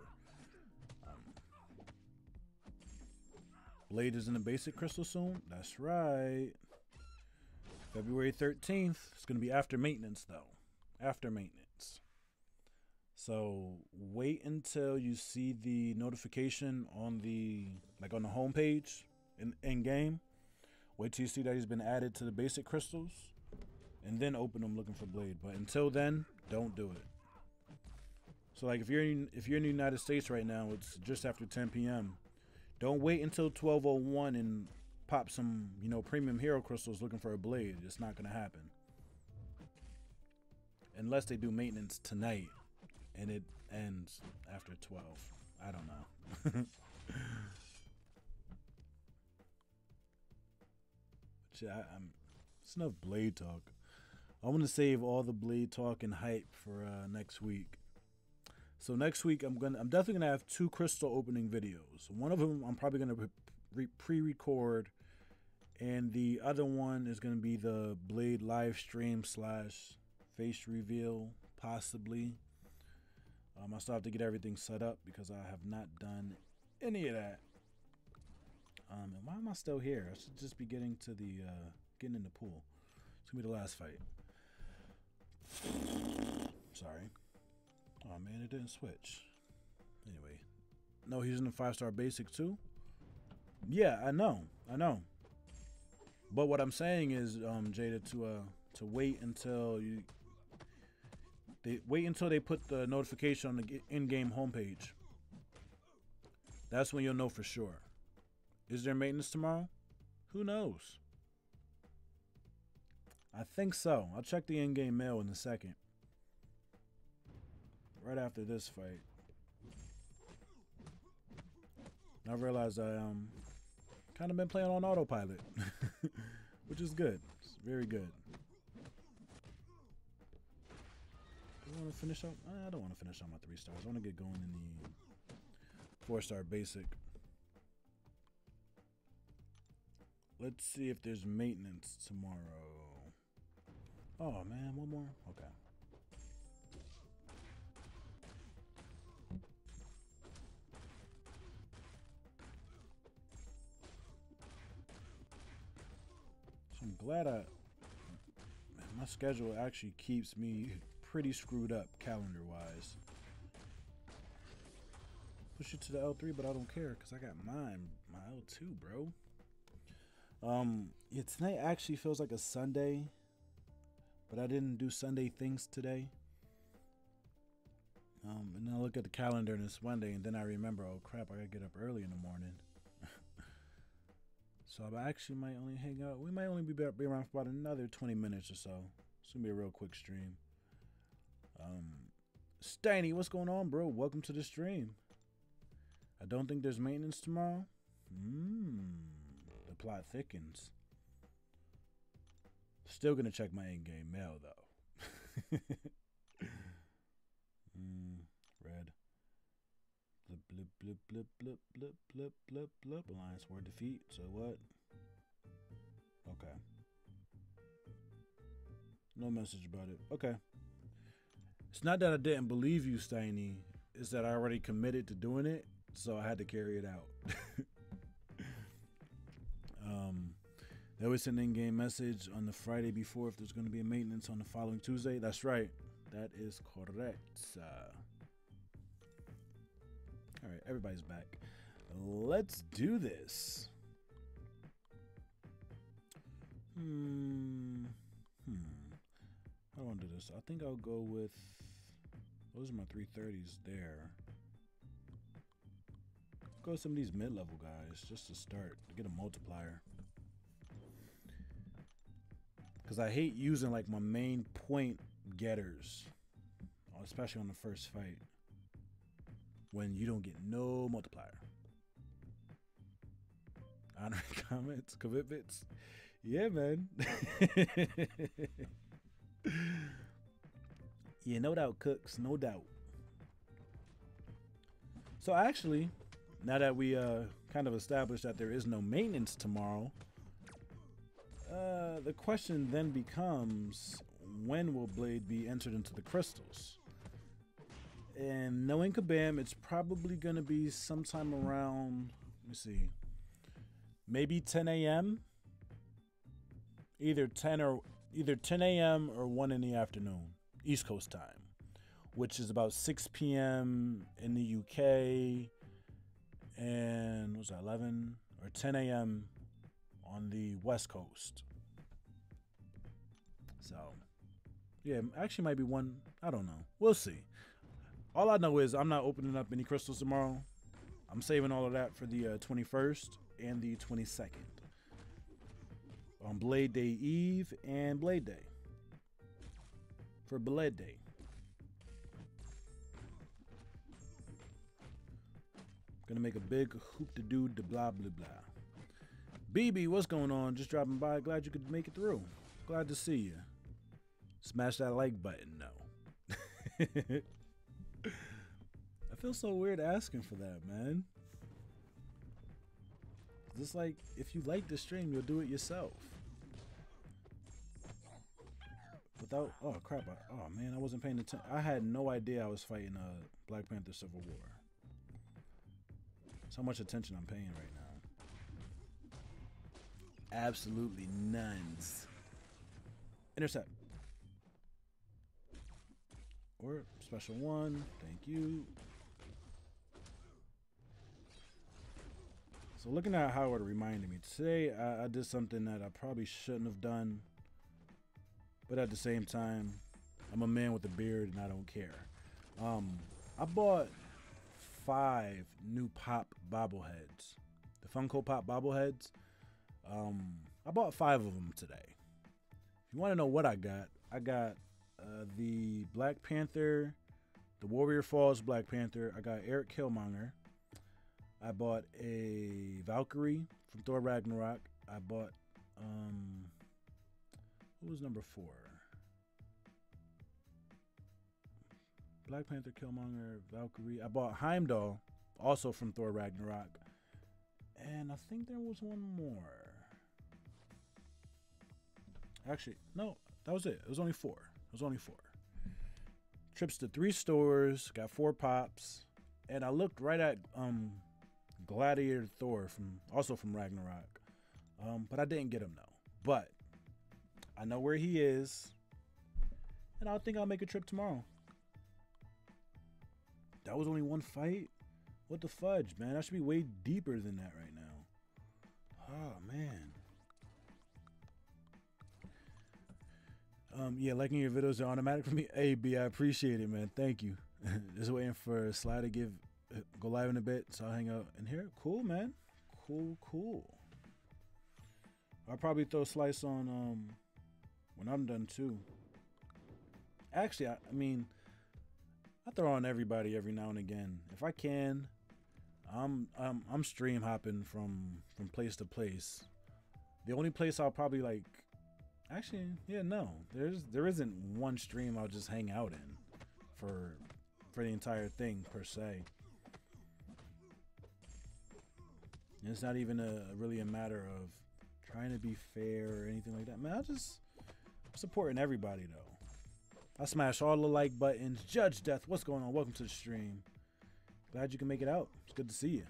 Blade is in the basic crystal soon. That's right. February 13th. It's gonna be after maintenance though. After maintenance. So wait until you see the notification on the home page in game. Wait till you see that he's been added to the basic crystals, and then open them looking for Blade. But until then, don't do it. So like if you're in the United States right now, it's just after 10 p.m. Don't wait until 12:01 and pop some, you know, premium hero crystals looking for a Blade. It's not gonna happen unless they do maintenance tonight and it ends after 12. I don't know. But yeah, it's enough Blade talk. I want to save all the Blade talk and hype for next week. So next week I'm definitely gonna have 2 crystal opening videos. One of them I'm probably gonna pre-record, and the other one is gonna be the Blade live stream / face reveal, possibly. I still have to get everything set up because I have not done any of that. And why am I still here? I should just be getting in the pool. It's gonna be the last fight. Sorry. Oh man, it didn't switch. Anyway, no, he's in the 5-star basic too. Yeah, I know. But what I'm saying is, Jada, to wait until they put the notification on the in-game homepage. That's when you'll know for sure. Is there maintenance tomorrow? Who knows? I think so. I'll check the in-game mail in a second. Right after this fight. I realized I kind of been playing on autopilot, which is good. It's very good. Do I want to finish up? I don't want to finish on my 3 stars. I want to get going in the 4-star basic. Let's see if there's maintenance tomorrow. Oh man, one more? Okay. So I'm glad My schedule actually keeps me pretty screwed up calendar-wise. Push it to the L3, but I don't care because I got my L2, bro. Yeah, tonight actually feels like a Sunday, but I didn't do Sunday things today. And then I look at the calendar and it's Monday, and then I remember, oh crap, I gotta get up early in the morning. So I actually might only hang out. We might only be around for about another 20 minutes or so. It's gonna be a real quick stream. Steiny, what's going on, bro? Welcome to the stream. I don't think there's maintenance tomorrow. The plot thickens. Still gonna check my in-game mail though. Red. Blip, blip, blip, blip, blip, blip, blip, blip, blip. Alliance war defeat. So what? Okay. No message about it. Okay. It's not that I didn't believe you, Steiny. It's that I already committed to doing it, so I had to carry it out. They always send an in-game message on the Friday before if there's going to be a maintenance on the following Tuesday. That's right. That is correct. All right, everybody's back. Let's do this. How do I want to do this? I think I'll go with... Those are my 330s there. Go with some of these mid-level guys just to start, to get a multiplier. Because I hate using like my main point getters, especially on the first fight, when you don't get no multiplier. Honor comments, commitments. Yeah, man. Yeah, no doubt, Cooks, no doubt. So actually, now that we kind of established that there is no maintenance tomorrow, the question then becomes, when will Blade be entered into the crystals? And knowing Kabam, it's probably going to be sometime around, let me see, maybe 10 a.m. Either 10 a.m. or 1 in the afternoon, East Coast time, which is about 6 p.m. in the UK, and what was that, 11 or 10 a.m. on the West Coast. So, yeah, actually might be one. I don't know. We'll see. All I know is I'm not opening up any crystals tomorrow. I'm saving all of that for the 21st and the 22nd. On Blade Day Eve and Blade Day. For Blade Day. Gonna make a big hoop-de-doo de blah blah blah. BB, what's going on? Just dropping by. Glad you could make it through. Glad to see you. Smash that like button, though. I feel so weird asking for that, man. Just like, if you like the stream, you'll do it yourself. Without, oh crap, oh man, I wasn't paying attention. I had no idea I was fighting Black Panther Civil War. That's how much attention I'm paying right now. Absolutely nones. Intercept. Or special one, thank you. So looking at how it reminded me, today I did something that I probably shouldn't have done. But at the same time, I'm a man with a beard and I don't care. I bought 5 new Pop bobbleheads. The Funko Pop bobbleheads. I bought 5 of them today. If you want to know what I got the Black Panther, the Warrior Falls Black Panther. I got Eric Killmonger. I bought a Valkyrie from Thor Ragnarok. I bought, what was number 4? Black Panther, Killmonger, Valkyrie. I bought Heimdall, also from Thor Ragnarok. And I think there was one more. Actually, no, that was it. It was only 4. It was only 4. Trips to 3 stores, got 4 pops, and I looked right at Gladiator Thor also from Ragnarok. But I didn't get him though. But I know where he is. and I think I'll make a trip tomorrow. That was only one fight? What the fudge, man? I should be way deeper than that right now. Oh, man. Yeah, liking your videos are automatic for me. Hey, B, I appreciate it, man. Thank you. Just waiting for Sly to go live in a bit, so I'll hang out in here. Cool, man. Cool. I'll probably throw Slice on when I'm done too. Actually, I mean, I throw on everybody every now and again if I can. I'm stream hopping from place to place. The only place I'll probably like, actually, yeah, no, there isn't one stream I'll just hang out in for the entire thing per se. And it's not even really a matter of trying to be fair or anything like that. Man, I'm supporting everybody though. I smash all the like buttons. Judge Death, what's going on? Welcome to the stream. Glad you can make it out. It's good to see you.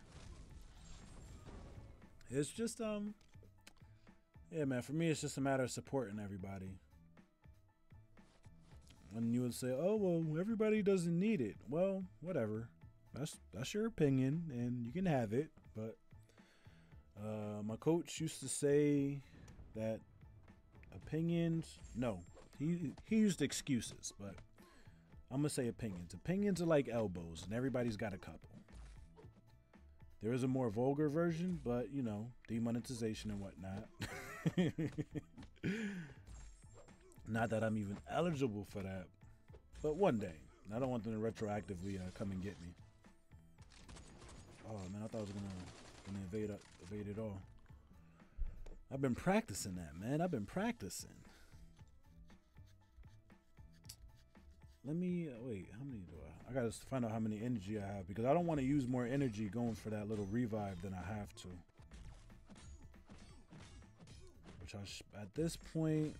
It's just yeah, man, for me it's just a matter of supporting everybody. And you would say, oh well, everybody doesn't need it. Well, whatever. That's your opinion and you can have it, but my coach used to say that opinions, no, he used excuses, but I'm gonna say opinions. Opinions are like elbows, and everybody's got a couple. There is a more vulgar version, but you know, demonetization and whatnot. Not that I'm even eligible for that, but one day. I don't want them to retroactively come and get me. Oh man, I thought I was gonna evade it all. I've been practicing that, man. I've been practicing. Let me wait. How many do I gotta find out how many energy I have because I don't want to use more energy going for that little revive than I have to. Which at this point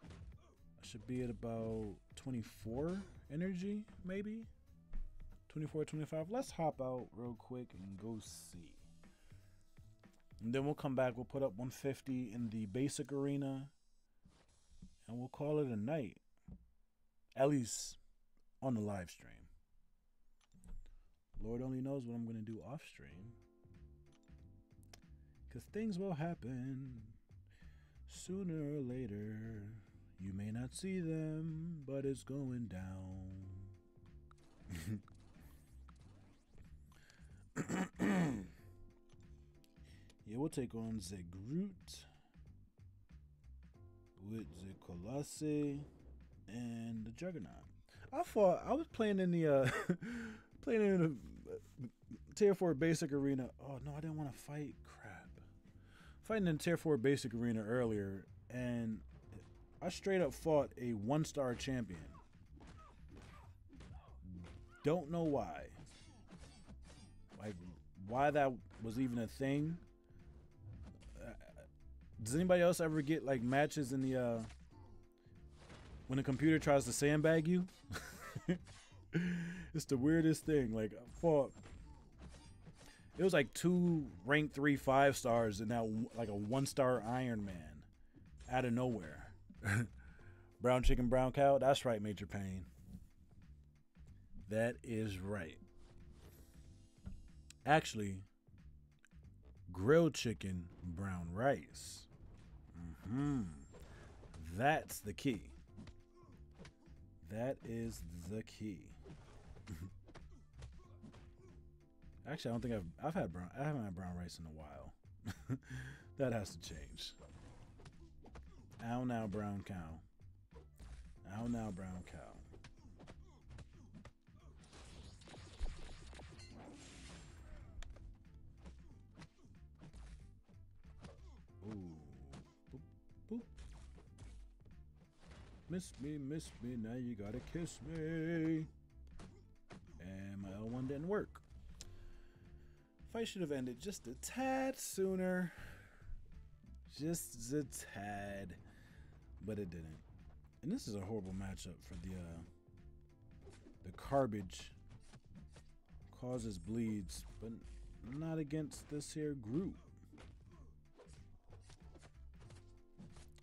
I should be at about 24 energy, maybe 24, 25. Let's hop out real quick and go see. And then we'll come back. We'll put up 150 in the basic arena, and we'll call it a night. At least on the live stream. Lord only knows what I'm going to do off stream. Because things will happen sooner or later. You may not see them, but it's going down. Yeah, we'll take on the Groot with the Colossi and the Juggernaut. I was playing in the Tier 4 basic arena. Oh no, I didn't want to fight. Crap. Fighting in Tier 4 basic arena earlier, and I straight up fought a 1-star champion. Don't know why. Like why that was even a thing. Does anybody else ever get like matches in the when the computer tries to sandbag you? It's the weirdest thing. Like I fought, it was like 2 rank 3 5-stars and now like a 1-star Iron Man out of nowhere. Brown chicken, brown cow. That's right, Major Payne. That is right. Actually, grilled chicken, brown rice. That's the key. That is the key. Actually, I don't think I haven't had brown rice in a while. That has to change. Ow now, brown cow. Ow now, brown cow. Ooh. Boop, boop. Miss me, now you gotta kiss me. And my L1 didn't work. Fight should have ended just a tad sooner. Just a tad. But it didn't. And this is a horrible matchup for the garbage. Causes bleeds, but not against this here group.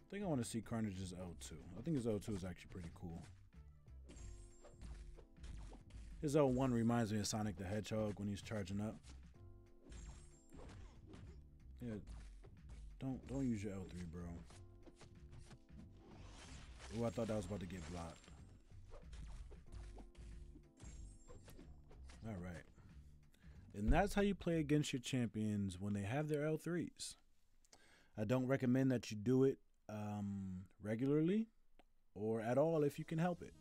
I think I want to see Carnage's L2. I think his L2 is actually pretty cool. His L1 reminds me of Sonic the Hedgehog when he's charging up. Yeah, don't use your L3, bro. Oh, I thought that was about to get blocked. All right. And that's how you play against your champions when they have their L3s. I don't recommend that you do it regularly or at all if you can help it.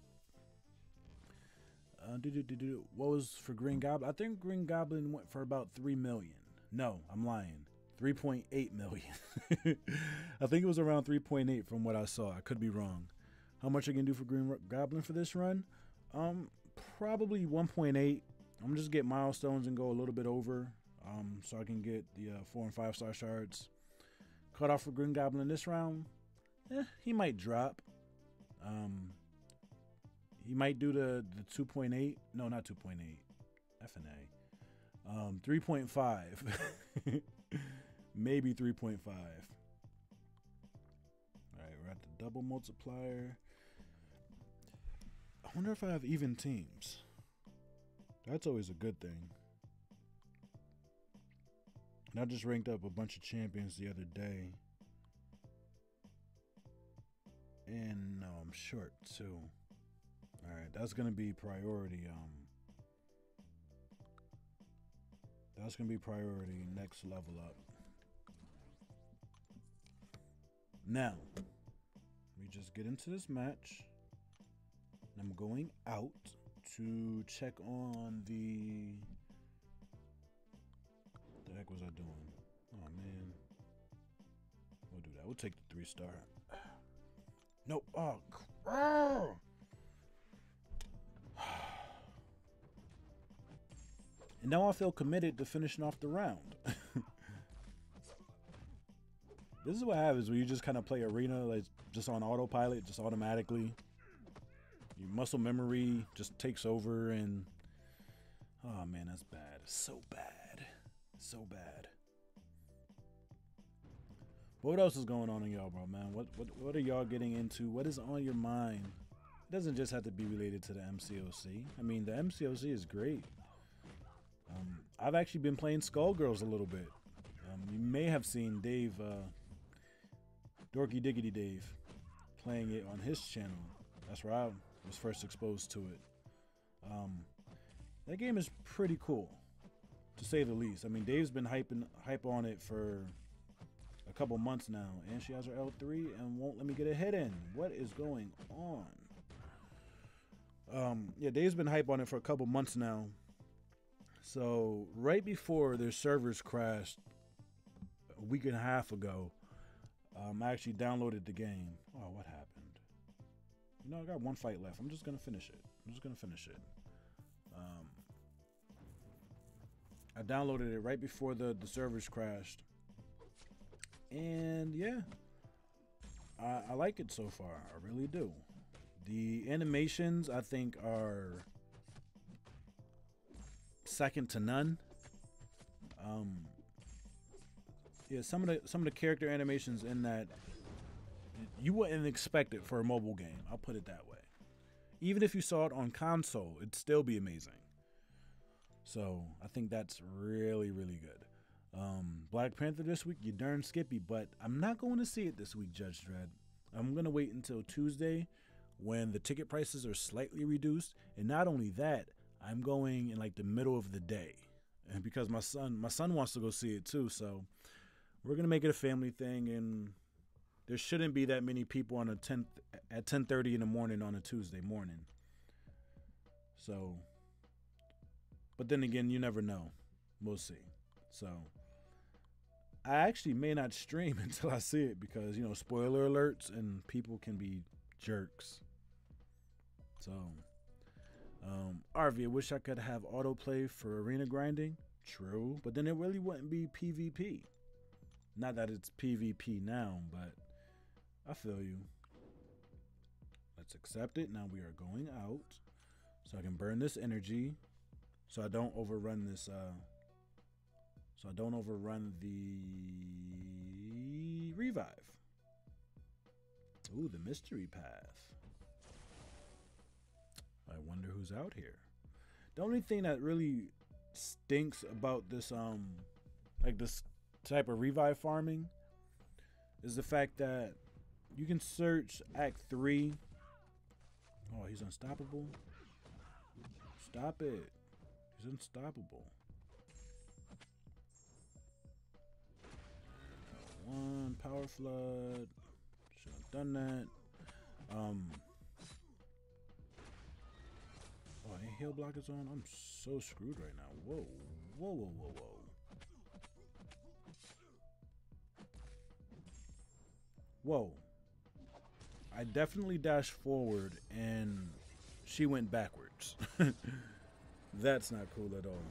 What was for Green Goblin? I think Green Goblin went for about 3 million. No, I'm lying. 3.8 million. I think it was around 3.8 from what I saw. I could be wrong. How much I can do for Green Goblin for this run? Probably 1.8. I'm just get milestones and go a little bit over, so I can get the 4 and 5 star shards. Cut off for Green Goblin this round. He might drop. He might do the 2.8. No, not 2.8. FNA. 3.5. Maybe 3.5. All right, we're at the double multiplier. I wonder if I have even teams. That's always a good thing. And I just ranked up a bunch of champions the other day. And no, I'm short too. Alright, that's gonna be priority. That's gonna be priority next level up. Now, we just get into this match. I'm going out to check on the. What the heck was I doing? Oh man. We'll do that. We'll take the 3-star. Nope. Oh. And now I feel committed to finishing off the round. This is what happens when you just kind of play arena like just on autopilot, just automatically. Your muscle memory just takes over and oh man, that's bad. So bad. So bad. What else is going on in y'all, bro, man? What are y'all getting into? What is on your mind? It doesn't just have to be related to the MCOC. I mean, the MCOC is great. I've actually been playing Skullgirls a little bit. You may have seen Dave, Dorky Diggity Dave, playing it on his channel. That's where I was first exposed to it. That game is pretty cool, to say the least. I mean, Dave's been hype on it for a couple months now, and she has her L3 and won't let me get a hit in. What is going on? Yeah, Dave's been hype on it for a couple months now. So right before their servers crashed a week and a half ago, I actually downloaded the game. Oh, what happened? You know, I got one fight left. I'm just gonna finish it. I downloaded it right before the servers crashed, and yeah, I like it so far. I really do. The animations I think are second to none. Yeah, some of the character animations in that you wouldn't expect it for a mobile game. I'll put it that way. Even if you saw it on console, it'd still be amazing. So I think that's really, really good. Black Panther this week, you darn skippy, but I'm not going to see it this week, Judge Dredd. I'm going to wait until Tuesday when the ticket prices are slightly reduced. And not only that, I'm going in like the middle of the day. And because my son wants to go see it too, so we're going to make it a family thing, and there shouldn't be that many people on at 10:30 in the morning on a Tuesday morning. So, but then again, you never know. We'll see. So, I actually may not stream until I see it because, you know, spoiler alerts and people can be jerks. So, RV, I wish I could have autoplay for arena grinding. True, but then it really wouldn't be PvP. Not that it's PvP now, but I feel you. Let's accept it. Now we are going out. So I can burn this energy. So I don't overrun this. So I don't overrun the revive. Ooh, the mystery path. I wonder who's out here. The only thing that really stinks about this like this type of revive farming is the fact that you can search Act 3. Oh, he's unstoppable. Stop it. He's unstoppable. One power flood. Should have done that. Oh, ain't heal blockers on? I'm so screwed right now. Whoa. Whoa, whoa, whoa, whoa. Whoa. I definitely dashed forward and she went backwards. That's not cool at all.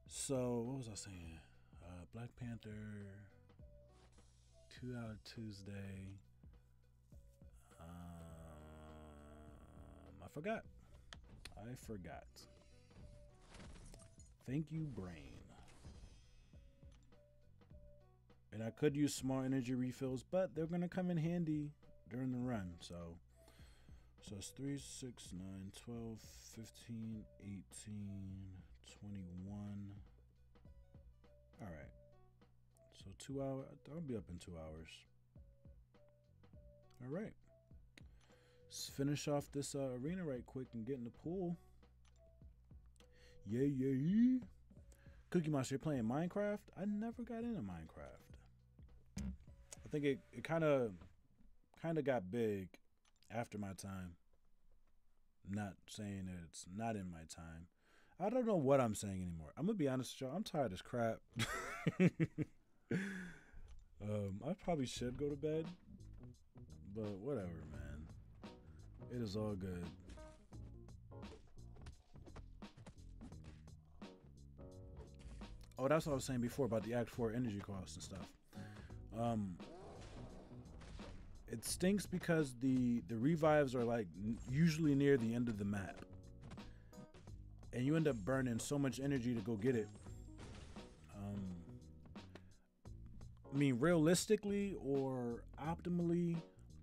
So what was I saying? Black Panther, 2 Hour Tuesday. I forgot. Thank you, brain. And I could use small energy refills, but they're gonna come in handy during the run. So it's 3, 6, 9, 12, 15, 18, 21. All right. So 2 hours. I'll be up in 2 hours. All right. Let's finish off this arena right quick and get in the pool. Yeah. Cookie Monster, you're playing Minecraft? I never got into Minecraft. I think it kind of got big after my time. Not saying that it's not in my time. I don't know what I'm saying anymore. I'm gonna be honest with y'all. I'm tired as crap. I probably should go to bed, but whatever, man. It is all good. Oh, that's what I was saying before about the Act 4 energy costs and stuff. It stinks because the revives are like usually near the end of the map. And you end up burning so much energy to go get it. I mean, realistically or optimally,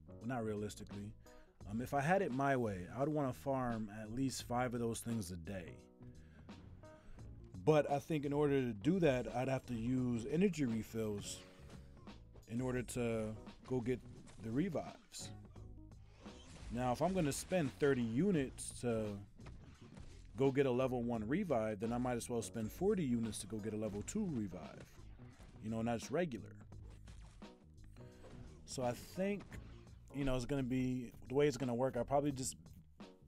well, not realistically. If I had it my way, I would want to farm at least 5 of those things a day. But I think in order to do that, I'd have to use energy refills in order to go get the revives. Now, if I'm going to spend 30 units to go get a level 1 revive, then I might as well spend 40 units to go get a level 2 revive. You know, and that's regular. So I think, it's going to be, the way it's going to work, I'll probably just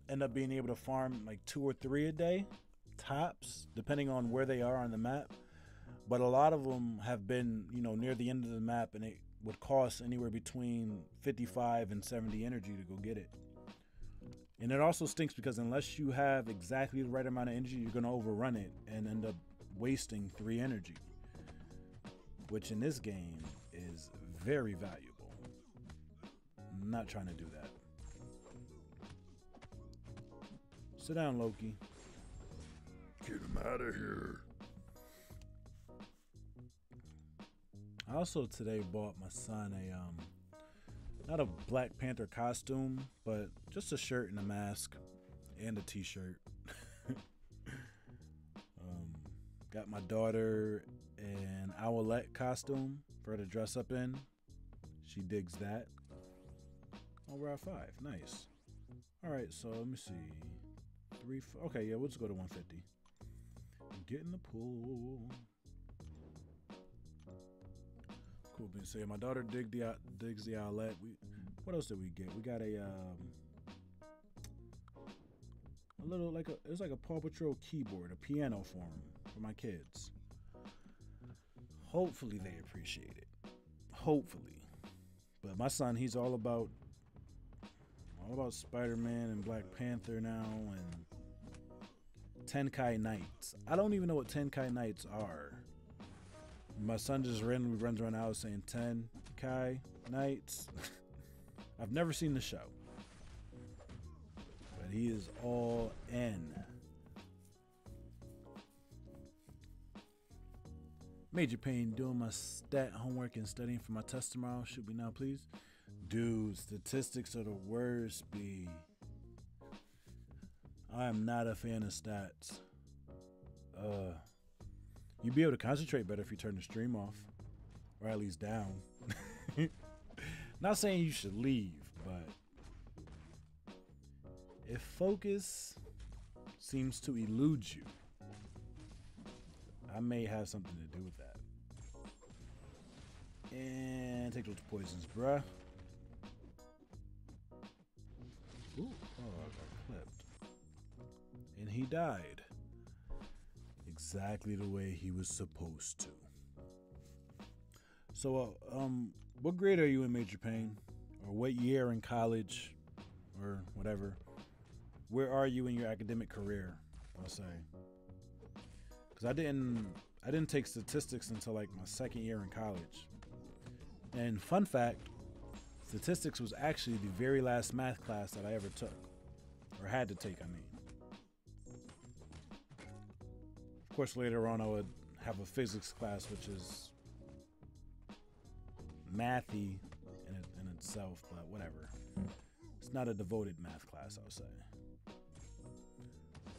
end up being able to farm like 2 or 3 a day, tops, depending on where they are on the map. But a lot of them have been, near the end of the map, and it would cost anywhere between 55 and 70 energy to go get it. And it also stinks because unless you have exactly the right amount of energy, you're going to overrun it and end up wasting 3 energy, which in this game is very valuable. I'm not trying to do that. Sit down, Loki. Get him out of here. I also today bought my son not a Black Panther costume, but just a shirt and a mask and a t-shirt. Got my daughter an owlette costume for her to dress up in. She digs that. Oh, we're at 5. Nice. All right, so let me see. 3, okay, yeah, we'll just go to 150. Get in the pool. Cool being said. My daughter digs the owlette. What else did we get? We got a little it's like a Paw Patrol keyboard, a piano form for my kids. Hopefully they appreciate it. Hopefully. But my son, he's all about Spider-Man and Black Panther now and Tenkai Knights. I don't even know what Tenkai Knights are. My son just randomly runs around the house saying Tenkai Knights. I've never seen the show. But he is all in. Major pain doing my stat homework and studying for my test tomorrow. Should we now, please? Dude, statistics are the worst, B. I am not a fan of stats. You'd be able to concentrate better if you turn the stream off. Or at least down. Not saying you should leave, but if focus seems to elude you, I may have something to do with that. And take those poisons, bruh. Ooh, oh, I got clipped. And he died. Exactly the way he was supposed to. So, what grade are you in, Major Pain? Or what year in college? Or whatever. Where are you in your academic career? I'll say. Because I didn't take statistics until like my second year in college. And fun fact, statistics was actually the very last math class that I ever took. Or had to take, I mean. Of course, later on I would have a physics class, which is mathy in itself, but whatever. It's not a devoted math class, I would say.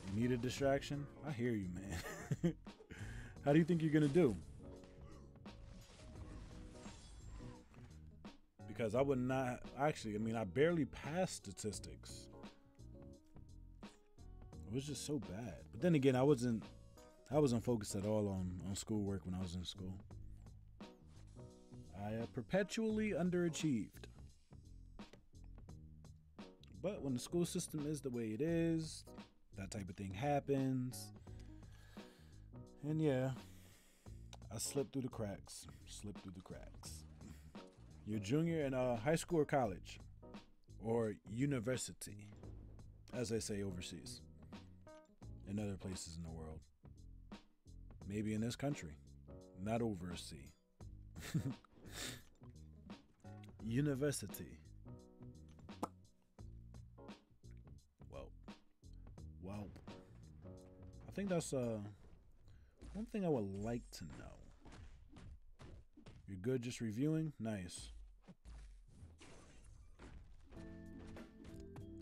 You need a distraction? I hear you, man. How do you think you're gonna do? Because I would not actually, I mean, I barely passed statistics. It was just so bad. But then again, I wasn't focused at all on schoolwork when I was in school. I perpetually underachieved. But when the school system is the way it is, that type of thing happens. And yeah, I slipped through the cracks. You're junior in high school or college? Or university, as they say overseas. In other places in the world. Maybe in this country. Not over a sea. University. Well, I think that's one thing I would like to know. You're good just reviewing? Nice.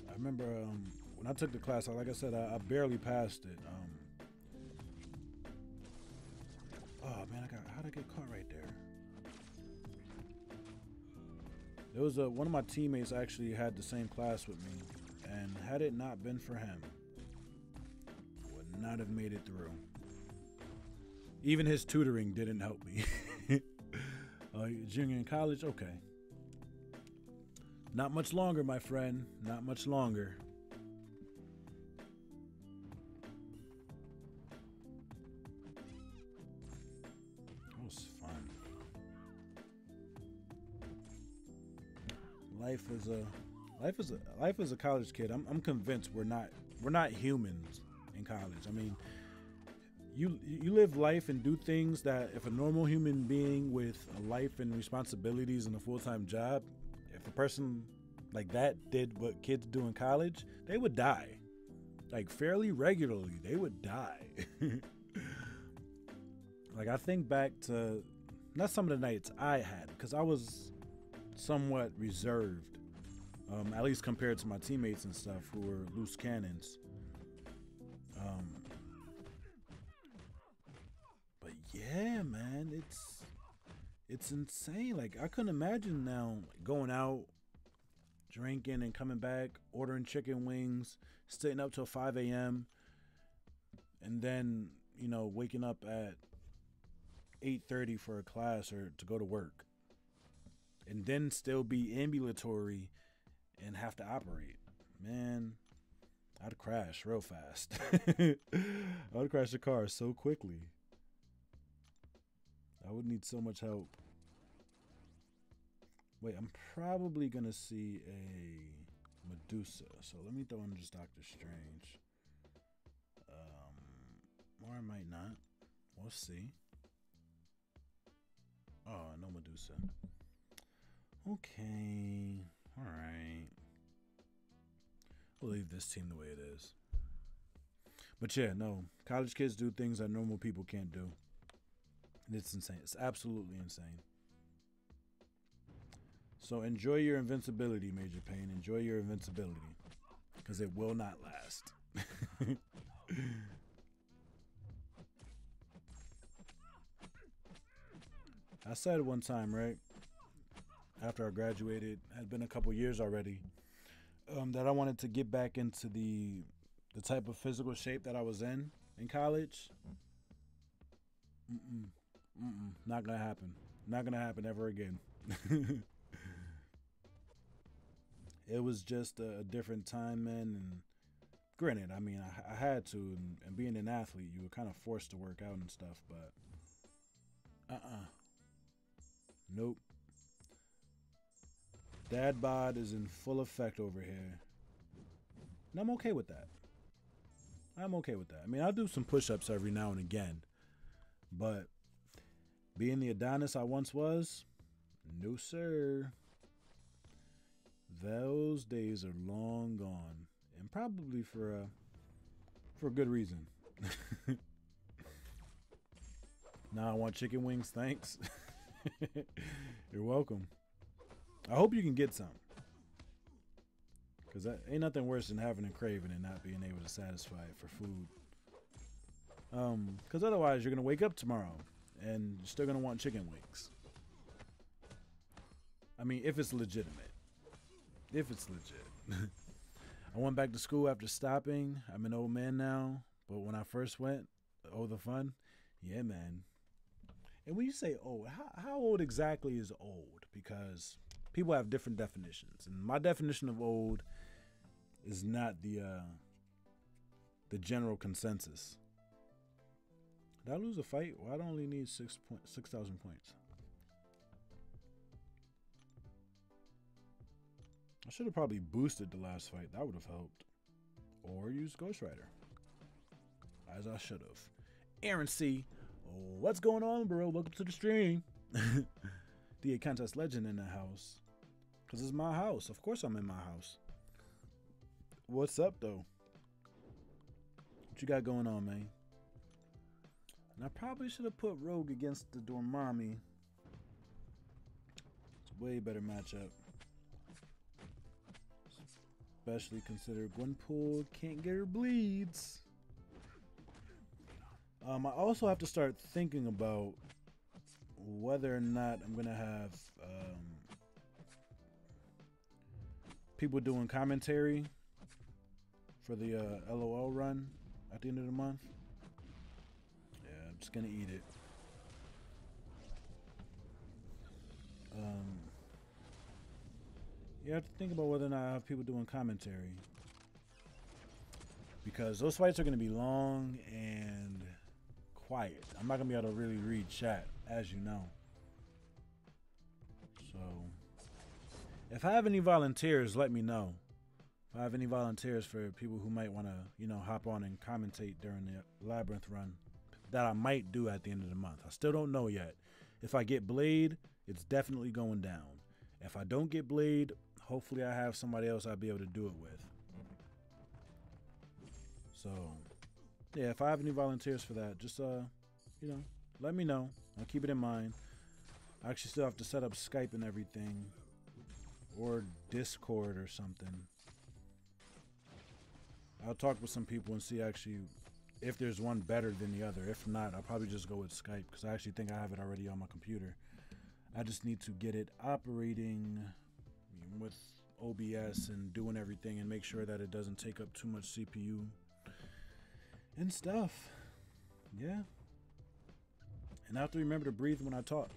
I remember when I took the class, like I said, I barely passed it. Oh man, how'd I get caught right there? There was one of my teammates actually had the same class with me, and had it not been for him, would not have made it through. Even his tutoring didn't help me. Junior in college? Okay. Not much longer, my friend. Not much longer. That was fun. Life as a college kid. I'm convinced we're not humans in college. I mean, you live life and do things that if a normal human being with a life and responsibilities and a full-time job, if a person like that did what kids do in college, they would die. Like fairly regularly, they would die. Like I think back to not some of the nights I had, because I was somewhat reserved, at least compared to my teammates and stuff who were loose cannons. But yeah, man, it's insane. Like I couldn't imagine now going out, drinking and coming back, ordering chicken wings, staying up till 5 a.m. and then, waking up at 8:30 for a class or to go to work. And then still be ambulatory and have to operate. Man, I'd crash real fast. I would crash the car so quickly. I would need so much help. Wait, I'm probably going to see a Medusa. So let me throw in just Doctor Strange. Or I might not. We'll see. Oh, no Medusa. Okay. Alright. We'll leave this team the way it is. But yeah, no. College kids do things that normal people can't do. And it's insane. It's absolutely insane. So enjoy your invincibility, Major Payne. Enjoy your invincibility. Because it will not last. I said one time, right? After I graduated, had been a couple years already, that I wanted to get back into the type of physical shape that I was in college. Mm-mm, not gonna happen. Not gonna happen ever again. It was just a different time, man. And granted, I mean, I had to, and being an athlete, you were kind of forced to work out and stuff. But nope. Dad bod is in full effect over here, and I'm okay with that. I'm okay with that. I mean, I'll do some push-ups every now and again, but being the Adonis I once was, no sir. Those days are long gone, and probably for a good reason. Now I want chicken wings, thanks. You're welcome. I hope you can get some, because that ain't nothing worse than having a craving and not being able to satisfy it for food. Because otherwise you're gonna wake up tomorrow and you're still gonna want chicken wings. I mean, if it's legitimate. If it's legit. I went back to school after stopping. I'm an old man now, but when I first went, oh, the fun, yeah, man. And when you say old, how old exactly is old? Because people have different definitions, and my definition of old is not the general consensus. Did I lose a fight? Well, I'd only need 6,000 points. I should have probably boosted the last fight. That would have helped. Or used Ghost Rider. As I should have. Aaron C. What's going on, bro? Welcome to the stream. The Contest Legend in the house. Because it's my house. Of course I'm in my house. What's up, though? What you got going on, man? And I probably should have put Rogue against the Dormammu. It's a way better matchup. Especially consider Gwenpool can't get her bleeds. I also have to start thinking about whether or not I'm gonna have people doing commentary for the LOL run at the end of the month. Yeah, I'm just gonna eat it. You have to think about whether or not I have people doing commentary, because those fights are going to be long and quiet. I'm not going to be able to really read chat, as you know. So, if I have any volunteers, let me know. If I have any volunteers for people who might want to, hop on and commentate during the Labyrinth run, that I might do at the end of the month. I still don't know yet. If I get Blade, it's definitely going down. If I don't get Blade, hopefully I have somebody else I'll be able to do it with. So, yeah, if I have any volunteers for that, just, let me know. I'll keep it in mind. I actually still have to set up Skype and everything. Or Discord or something. I'll talk with some people and see actually if there's one better than the other. If not, I'll probably just go with Skype, because I actually think I have it already on my computer. I just need to get it operating with OBS and doing everything and make sure that it doesn't take up too much CPU and stuff. Yeah. And I have to remember to breathe when I talk.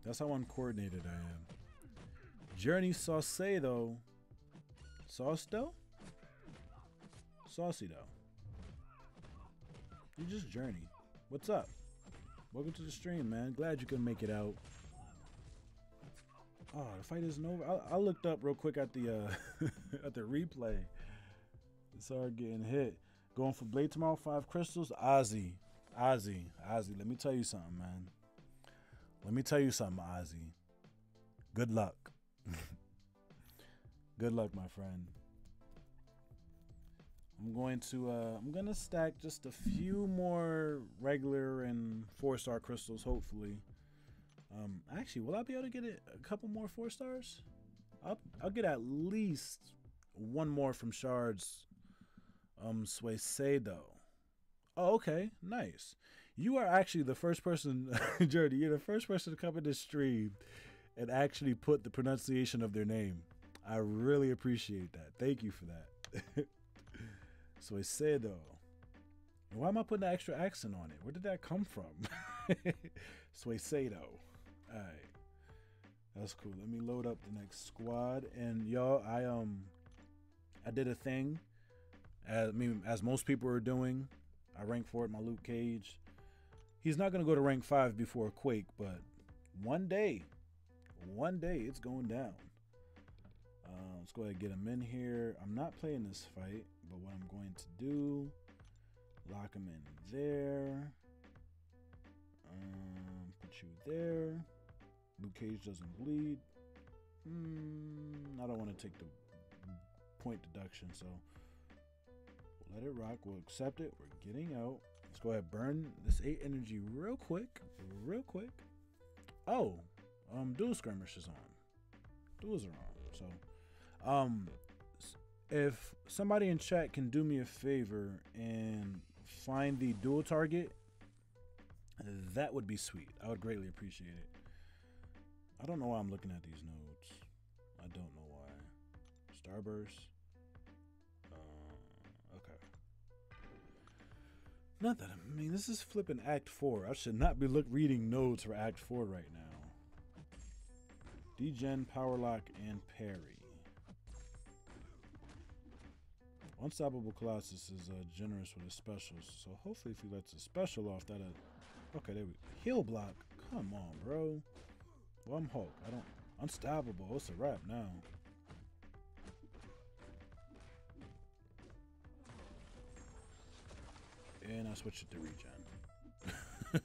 That's how uncoordinated I am. Journey Sauce, though. Sauce, though? Saucy, though. You just Journey. What's up? Welcome to the stream, man. Glad you can make it out. Oh, the fight isn't over. I looked up real quick at the at the replay. Started getting hit. Going for Blade tomorrow. 5 crystals. Ozzy. Let me tell you something, man. Let me tell you something, Ozzy. Good luck. Good luck, my friend. I'm gonna stack just a few more regular and 4-star crystals, hopefully. Actually, will I be able to get a couple more 4 stars? I'll get at least one more from shards. Suicedo. Oh, okay, nice. You are actually the first person, Jordy. You're the first person to come in this stream and actually put the pronunciation of their name. I really appreciate that. Thank you for that. Suicedo. Why am I putting an extra accent on it? Where did that come from? Suicedo. All right, that's cool. Let me load up the next squad. And y'all, I did a thing. As most people are doing. I ranked for it. My Luke Cage. He's not gonna go to rank 5 before Quake, but one day, it's going down. Let's go ahead and get him in here. I'm not playing this fight, but what I'm going to do, lock him in there. Put you there. Luke Cage doesn't bleed. I don't want to take the point deduction, so let it rock. We'll accept it. We're getting out. Let's go ahead and burn this 8 energy real quick. Oh, dual skirmish is on. Duels are on. So, if somebody in chat can do me a favor and find the dual target, that would be sweet. I would greatly appreciate it. I don't know why I'm looking at these nodes. I don't know why. Starburst. Okay. Not that this is flipping Act 4. I should not be reading nodes for Act 4 right now. Degen, Power Lock, and Parry. Unstoppable Colossus is generous with his specials, so hopefully if he lets a special off, that'll... Okay, there we go. Heal block? Come on, bro. Well, I'm Hulk. I don't... Unstoppable. It's a wrap now. And I switched it to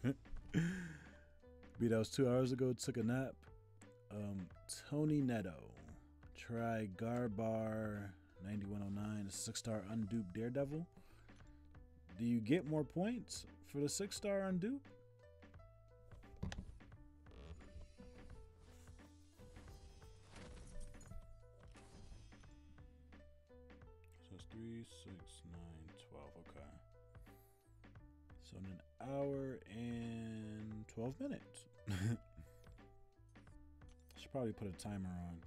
regen. Beat that was 2 hours ago. Took a nap. Tony Netto. Try Garbar 9109. A 6-star unduped Daredevil. Do you get more points for the 6-star undupe? So it's 3, 6, 9, 12. Okay. So in an hour and 12 minutes. Should probably put a timer on.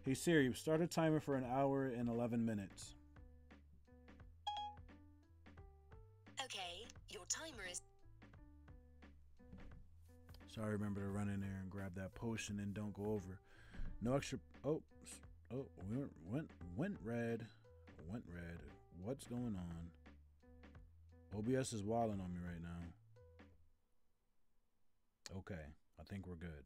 Hey Siri, start a timer for an hour and 11 minutes. Okay, your timer is... So I remember to run in there and grab that potion and don't go over. No extra... Oh, went red. Went red. What's going on? OBS is wilding on me right now. Okay, I think we're good.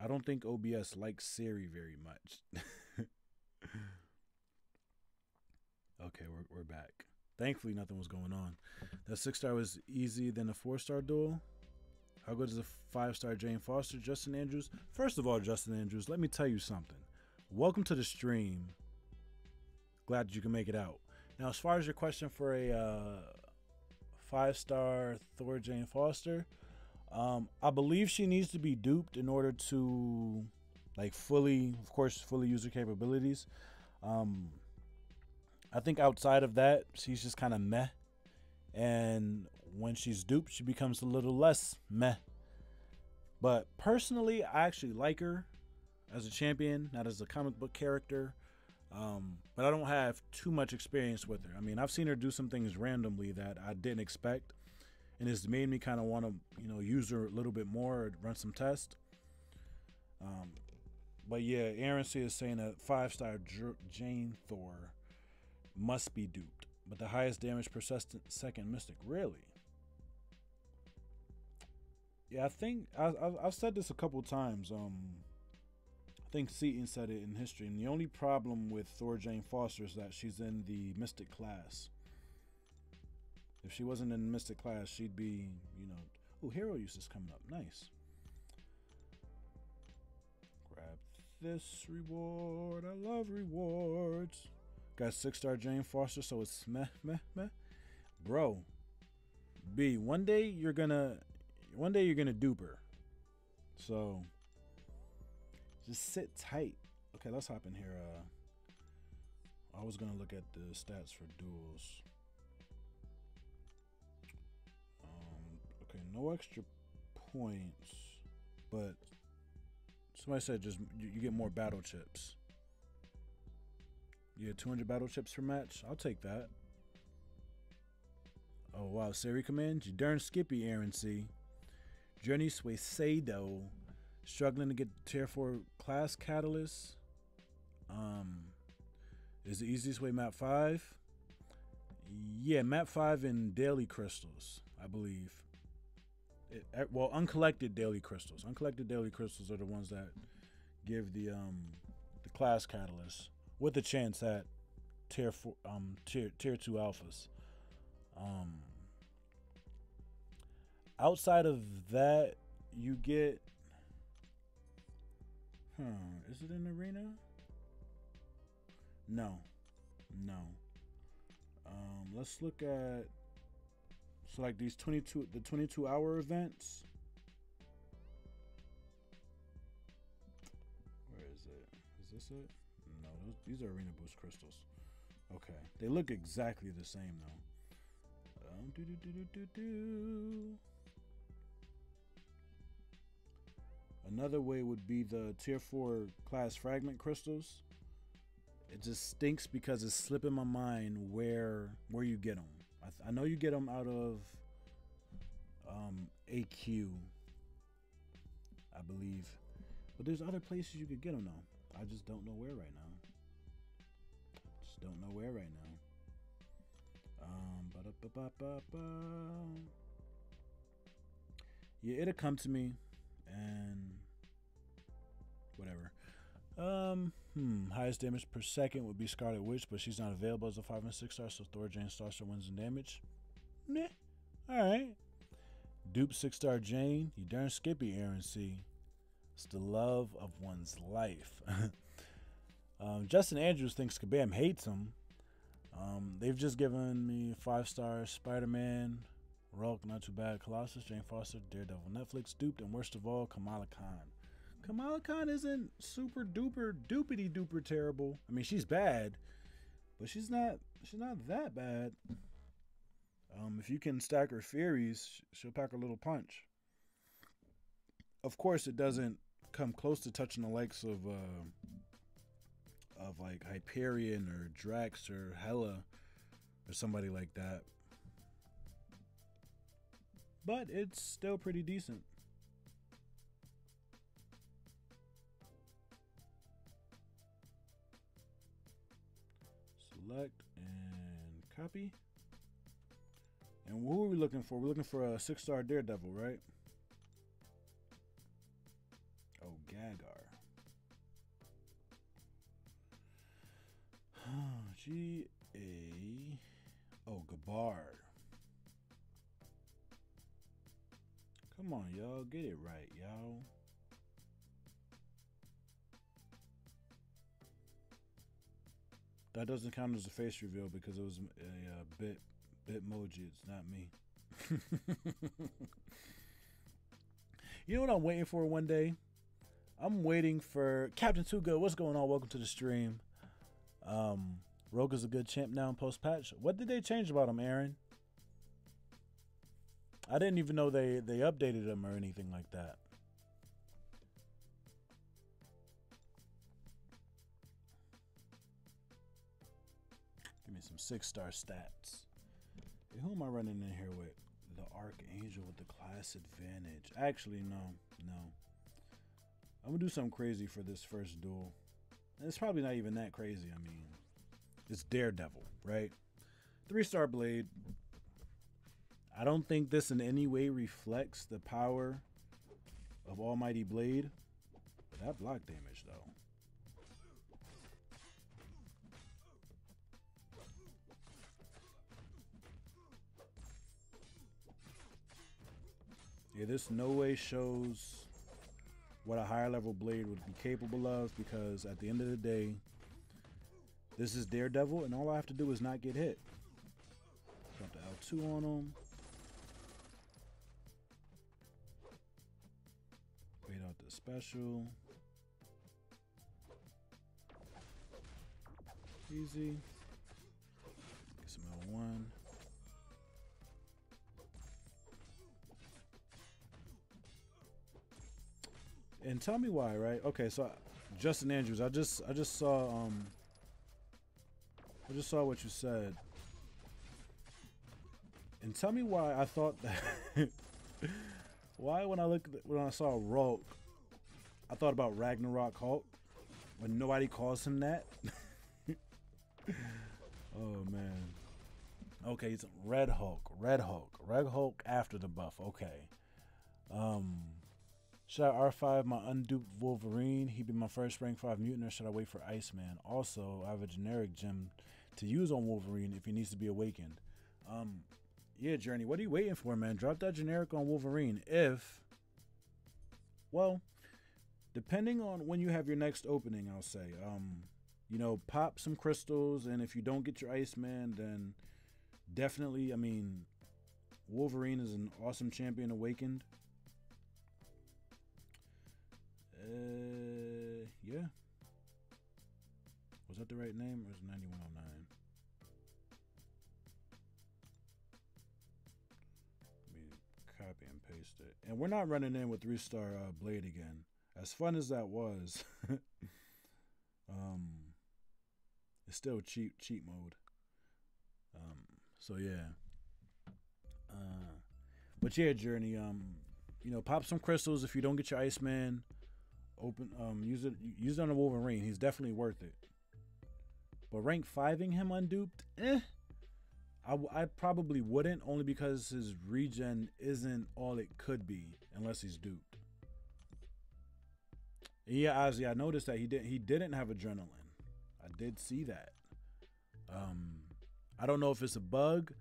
I don't think OBS likes Siri very much. Okay, we're back. Thankfully, nothing was going on. That 6-star was easy than a 4-star duel. How good is a 5-star Jane Foster? Justin Andrews? First of all, Justin Andrews, let me tell you something. Welcome to the stream. Glad that you can make it out. Now, as far as your question for a 5-star Thor Jane Foster, I believe she needs to be duped in order to, like, fully use her capabilities. I think outside of that, she's just kind of meh. And when she's duped, she becomes a little less meh. But personally, I actually like her as a champion, not as a comic book character. But I don't have too much experience with her. I mean, I've seen her do some things randomly that I didn't expect. And it's made me kind of want to, use her a little bit more, run some tests. But yeah, Aaron C is saying that 5-star Jane Thor must be duped. But the highest damage per second mystic. Really? Yeah, I think I've said this a couple times. I think Seaton said it in history. And the only problem with Thor Jane Foster is that she's in the mystic class. If she wasn't in the mystic class, she'd be, Oh, hero use is coming up. Nice. Grab this reward. I love rewards. Got 6-star Jane Foster, so it's meh, meh, meh. Bro, B, one day you're gonna dupe her. So just sit tight. Okay, let's hop in here. I was gonna look at the stats for duels. Okay, no extra points, but somebody said just you get more battle chips. You get 200 battle chips per match. I'll take that. Oh wow, Siri commands. You darn skippy, Aaron C. Journey Suicedo. Struggling to get tier 4 class catalyst. Is the easiest way map 5? Yeah, map 5 and daily crystals, I believe. Well, uncollected daily crystals. Uncollected daily crystals are the ones that give the class catalyst with a chance at tier 4 tier 2 alphas. Outside of that, you get is it an arena? No. Let's look at like these 22-hour events. Where is it? Is this it? No, these are arena boost crystals. Okay, they look exactly the same though. Another way would be the tier 4 class fragment crystals. It just stinks because it's slipping my mind where you get them. I know you get them out of AQ, I believe, but there's other places you could get them though. I just don't know where right now. Yeah, it'll come to me, and whatever. Highest damage per second would be Scarlet Witch, but she's not available as a 5 and 6-star, so Thor Jane Starster wins in damage. Meh. Alright. Dupe 6-star Jane. You darn skippy, Aaron C. It's the love of one's life. Justin Andrews thinks Kabam hates him. They've just given me 5-star Spider-Man, Rolk, not too bad, Colossus, Jane Foster, Daredevil, Netflix, Duped, and worst of all, Kamala Khan. Kamala Khan isn't super duper doopity duper terrible. I mean, she's bad, but she's not that bad. If you can stack her Furies, she'll pack a little punch. Of course, it doesn't come close to touching the likes of like Hyperion or Drax or Hela or somebody like that. But it's still pretty decent. Select and copy. And who are we looking for? We're looking for a 6-star Daredevil, right? Oh, Gagar. G-A... Oh, Gabar. Come on, y'all. Get it right, y'all. That doesn't count as a face reveal because it was a Bitmoji. It's not me. You know what I'm waiting for one day? I'm waiting for Captain Too Good. What's going on? Welcome to the stream. Rogue is a good champ now in post-patch. What did they change about him, Aaron? I didn't even know they updated him or anything like that. Give me some 6-star stats. Hey, who am I running in here with? The Archangel with the class advantage. Actually, no. I'm gonna do something crazy for this first duel. And it's probably not even that crazy. I mean, it's Daredevil, right? 3-star Blade. I don't think this in any way reflects the power of Almighty Blade. That block damage, though. Yeah, this no way shows what a higher level blade would be capable of, because at the end of the day, This is Daredevil, and all I have to do is not get hit. Drop the L2 on him. Wait out the special. Easy. Get some L1. And tell me why, right? Okay, so Justin Andrews, I just saw what you said. And tell me why I thought that why when I saw Rogue, I thought about Ragnarok Hulk when nobody calls him that. Oh man. Okay, it's Red Hulk. Red Hulk after the buff. Okay. Should I R5 my unduped Wolverine? He'd be my first rank 5 mutant, or should I wait for Iceman? Also, I have a generic gem to use on Wolverine if he needs to be awakened. Yeah, Journey, what are you waiting for, man? Drop that generic on Wolverine. Well, depending on when you have your next opening, I'll say. You know, pop some crystals, and if you don't get your Iceman, then definitely, I mean, Wolverine is an awesome champion awakened. Yeah. Was that the right name, or is it 9109? Let me copy and paste it. And we're not running in with 3-star Blade again. As fun as that was, it's still cheat mode. So yeah. But yeah, Journey. You know, pop some crystals if you don't get your Iceman. Use it on a Wolverine. He's definitely worth it. But rank 5ing him unduped, I probably wouldn't, only because his regen isn't all it could be unless he's duped. And yeah, Ozzy, I noticed that he didn't have adrenaline. I did see that. I don't know if it's a bug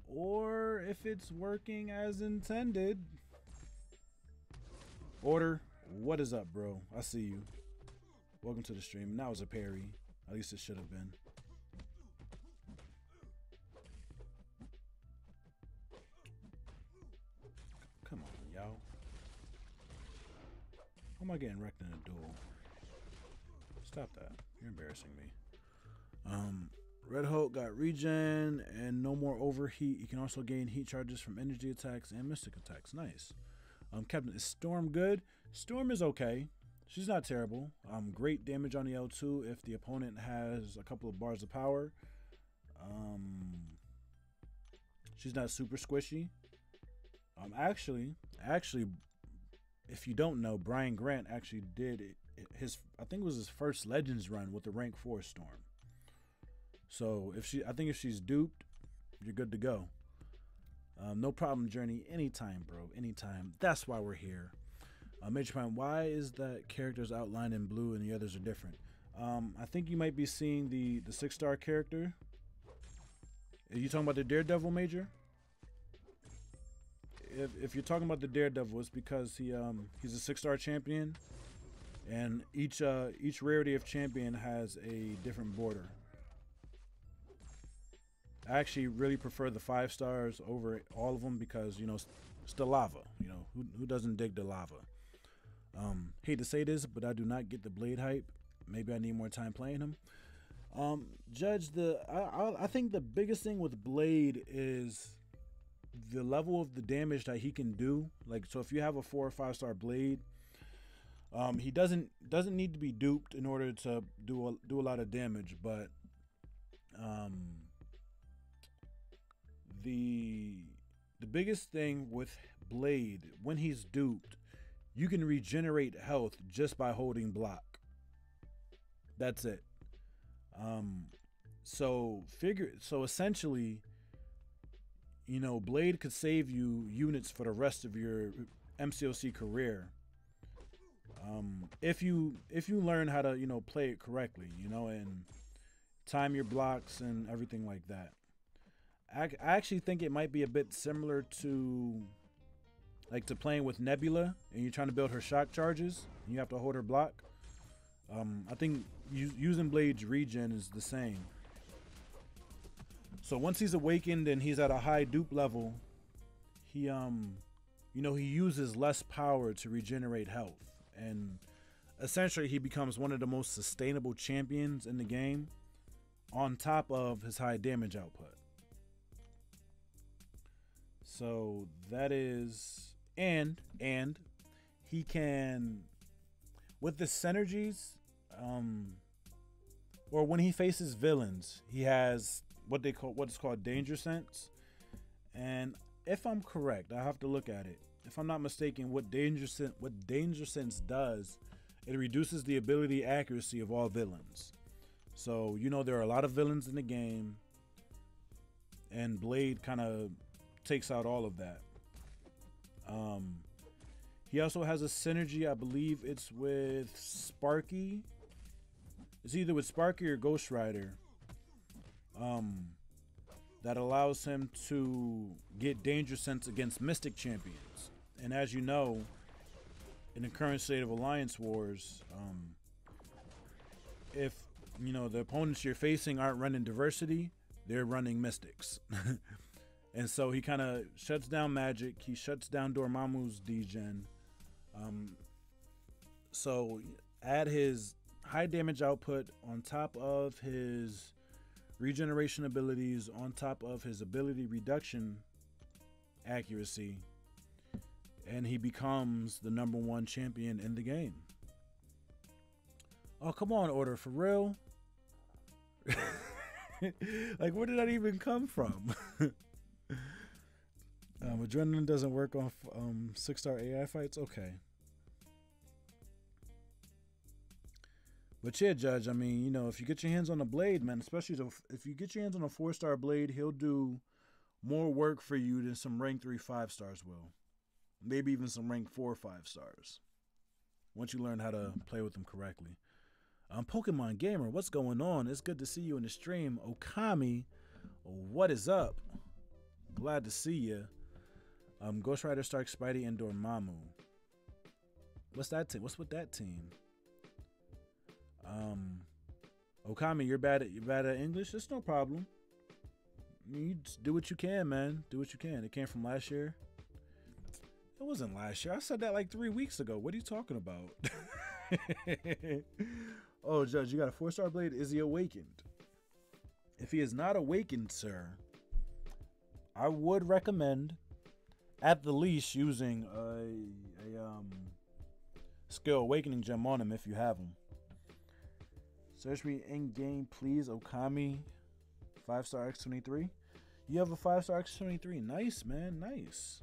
or if it's working as intended. Order. What is up, bro? I see you. Welcome to the stream. And that was a parry. At least it should have been. Come on, y'all. How am I getting wrecked in a duel? Stop that. You're embarrassing me. Red Hulk got regen and no more overheat. You can also gain heat charges from energy attacks and mystic attacks. Nice. Captain, is Storm good? Storm is okay. She's not terrible. Great damage on the L2 if the opponent has a couple of bars of power. She's not super squishy. Actually, if you don't know, Brian Grant actually did I think it was his first Legends run with the rank 4 Storm. So I think if she's duped, you're good to go. No problem, Journey. Anytime, bro. Anytime. That's why we're here. Major Prime, why is that character's outlined in blue and the others are different? I think you might be seeing the 6-star character. Are you talking about the Daredevil, Major? If you're talking about the Daredevil, it's because he's a 6-star champion, and each rarity of champion has a different border. I actually really prefer the 5 stars over all of them because, you know, it's the lava. You know, who doesn't dig the lava? Hate to say this, but I do not get the Blade hype. Maybe I need more time playing him. Judge, I think the biggest thing with Blade is the level of the damage that he can do. Like, so if you have a 4 or 5-star Blade, he doesn't need to be duped in order to do a lot of damage, but the biggest thing with Blade, when he's duped, you can regenerate health just by holding block. That's it. So essentially, you know, Blade could save you units for the rest of your MCOC career. If you learn how to, you know, play it correctly, you know, and time your blocks and everything like that. I actually think it might be a bit similar to playing with Nebula and you're trying to build her shock charges and you have to hold her block. I think using Blade's regen is the same. So once he's awakened and he's at a high dupe level, he he uses less power to regenerate health, and essentially he becomes one of the most sustainable champions in the game, on top of his high damage output. So that is, and he can, with the synergies, or when he faces villains, he has what's called danger sense. And if I'm correct, I have to look at it. If I'm not mistaken, what danger sense does, it reduces the ability accuracy of all villains. So there are a lot of villains in the game, and Blade kind of takes out all of that. He also has a synergy, I believe it's with Sparky. It's either with Sparky or Ghost Rider. That allows him to get danger sense against Mystic champions. And as you know, in the current state of Alliance Wars, if the opponents you're facing aren't running diversity, they're running Mystics. And so he kind of shuts down magic. He shuts down Dormammu's degen. So add his high damage output on top of his regeneration abilities, on top of his ability reduction accuracy, and he becomes the #1 champion in the game. Oh, come on, Order, for real? Like, where did that even come from? Adrenaline doesn't work on 6-star AI fights? Okay. But yeah, Judge, I mean, if you get your hands on a Blade, man, especially if you get your hands on a 4-star Blade, he'll do more work for you than some rank 3 5-stars will. Maybe even some rank 4 5-stars. Once you learn how to play with them correctly. Pokemon Gamer, what's going on? It's good to see you in the stream. Okami, what is up? Glad to see you. Ghost Rider, Stark, Spidey, and Dormammu. What's that team? What's with that team? Okami, you're bad at English. It's no problem. I mean, you just do what you can, man. Do what you can. It came from last year. It wasn't last year. I said that like 3 weeks ago. What are you talking about? Oh, Judge, you got a 4-star Blade. Is he awakened? If he is not awakened, sir, I would recommend, at the least, using a skill awakening gem on him if you have him. Search me in game, please. Okami, 5-star X23. You have a 5-star X23. Nice, man. Nice.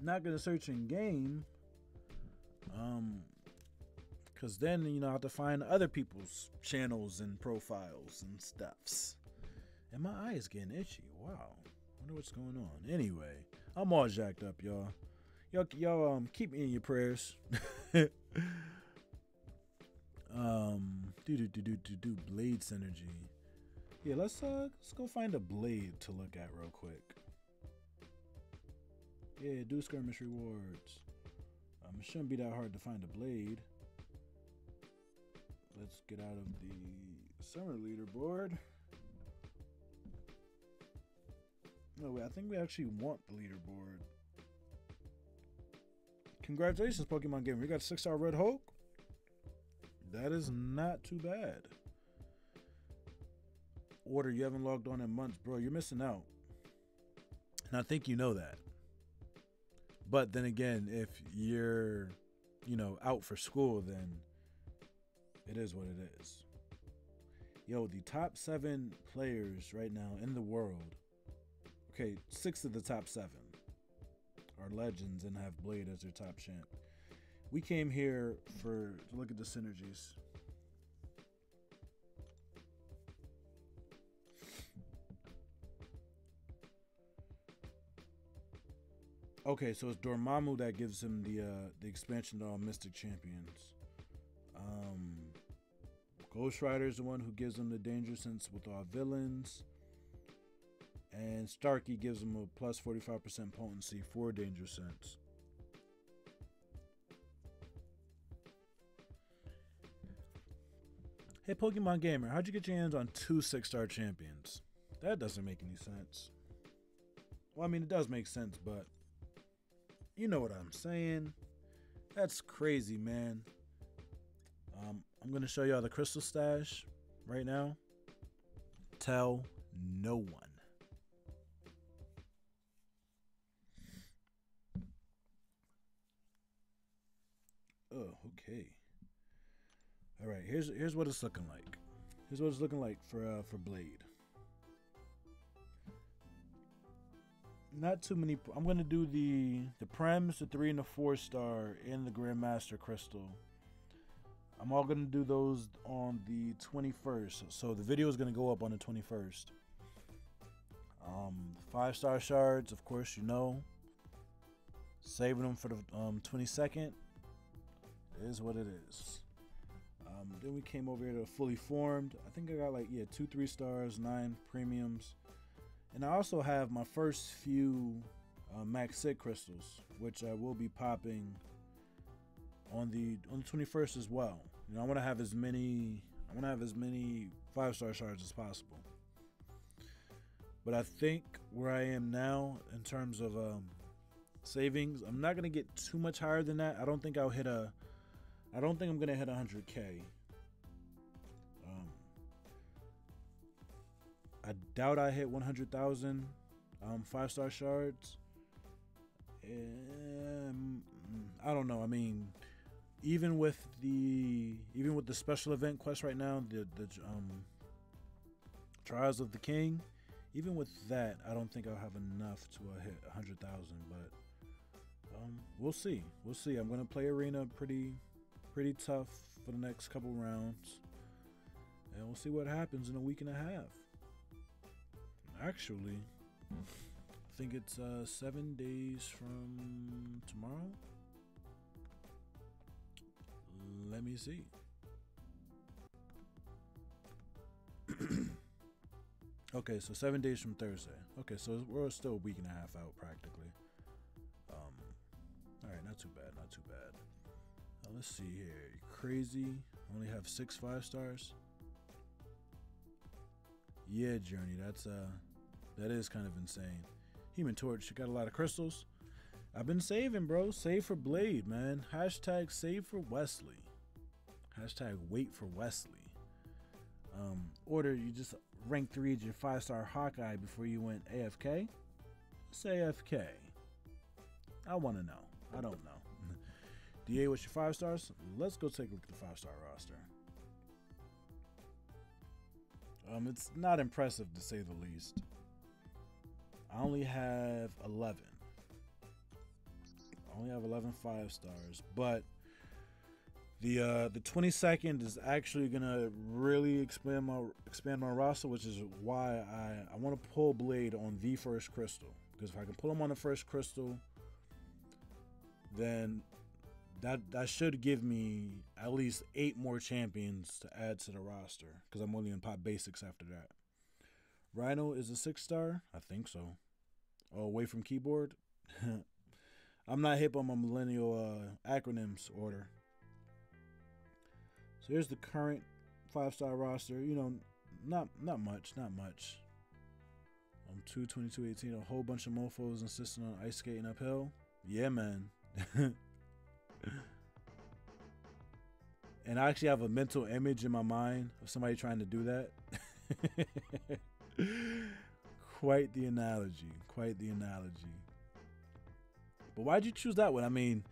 Not gonna search in game, because then I have to find other people's channels and profiles and stuffs. And my eye is getting itchy. Wow. Wonder what's going on. Anyway, I'm all jacked up, y'all. Y'all keep me in your prayers. Blade synergy. Yeah, let's go find a Blade to look at real quick. Yeah, do skirmish rewards. It shouldn't be that hard to find a Blade. Let's get out of the summer leaderboard. No, wait, I think we actually want the leaderboard. Congratulations, Pokemon Gamer. We got 6-star Red Hulk. That is not too bad. Order, you haven't logged on in months, bro. You're missing out. And I think you know that. But then again, if you're, out for school, then it is what it is. Yo, the top 7 players right now in the world. Okay, 6 of the top 7 are legends and have Blade as their top champ. We came here to look at the synergies. Okay, so it's Dormammu that gives him the expansion to all Mystic champions. Ghost Rider is the one who gives him the danger sense with all villains. And Starkey gives him a plus 45% potency for danger sense. Hey, Pokemon Gamer, how'd you get your hands on 2 6-star champions? That doesn't make any sense. Well, I mean, it does make sense, but you know what I'm saying. That's crazy, man. I'm going to show y'all the crystal stash right now. Tell no one. Oh, okay. All right, here's what it's looking like. Here's what it's looking like for Blade. Not too many. I'm gonna do the Prems, the 3 and the 4-star, and the Grandmaster Crystal. I'm all gonna do those on the 21st. So the video is gonna go up on the 21st. 5-star shards, of course, you know. Saving them for the 22nd. Is what it is. Then we came over here to fully formed. I think I got like 2 3-stars, 9 premiums, and I also have my first few max sig crystals, which I will be popping on the 21st as well. You know, I want to have as many 5-star shards as possible. But I think where I am now in terms of savings, I'm not gonna get too much higher than that. I don't think I'm gonna hit 100K. I doubt I hit 100,000 5-star shards. I don't know. I mean, even with the special event quest right now, the Trials of the King, even with that, I don't think I'll have enough to hit 100,000. But we'll see. We'll see. I'm gonna play arena pretty tough for the next couple rounds, and we'll see what happens in a week and a half. Actually, I think it's 7 days from tomorrow. Let me see. Okay, so 7 days from Thursday. Okay, so we're still a week and a half out practically. All right, not too bad, not too bad. Let's see here. Crazy. Only have 6 5-stars. Yeah, Journey. That is kind of insane. Human Torch. You got a lot of crystals. I've been saving, bro. Save for Blade, man. Hashtag save for Wesley. Hashtag wait for Wesley. Order. You just rank 3 as your 5-star Hawkeye before you went AFK. Say AFK. I want to know. I don't know. DA, what's your 5 stars? Let's go take a look at the 5-star roster. It's not impressive to say the least. I only have 11. I only have 11 5-stars, but the 22nd is actually gonna really expand my roster, which is why I want to pull Blade on the first crystal, because if I can pull him on the first crystal, then that should give me at least 8 more champions to add to the roster, because I'm only in pop basics after that. Rhino is a 6-star? I think so. Oh, away from keyboard? I'm not hip on my millennial acronyms order. So here's the current 5-star roster. You know, not much. 2/22/18, a whole bunch of mofos insisting on ice skating uphill. Yeah, man. And I actually have a mental image in my mind of somebody trying to do that. Quite the analogy. But why'd you choose that one? I mean,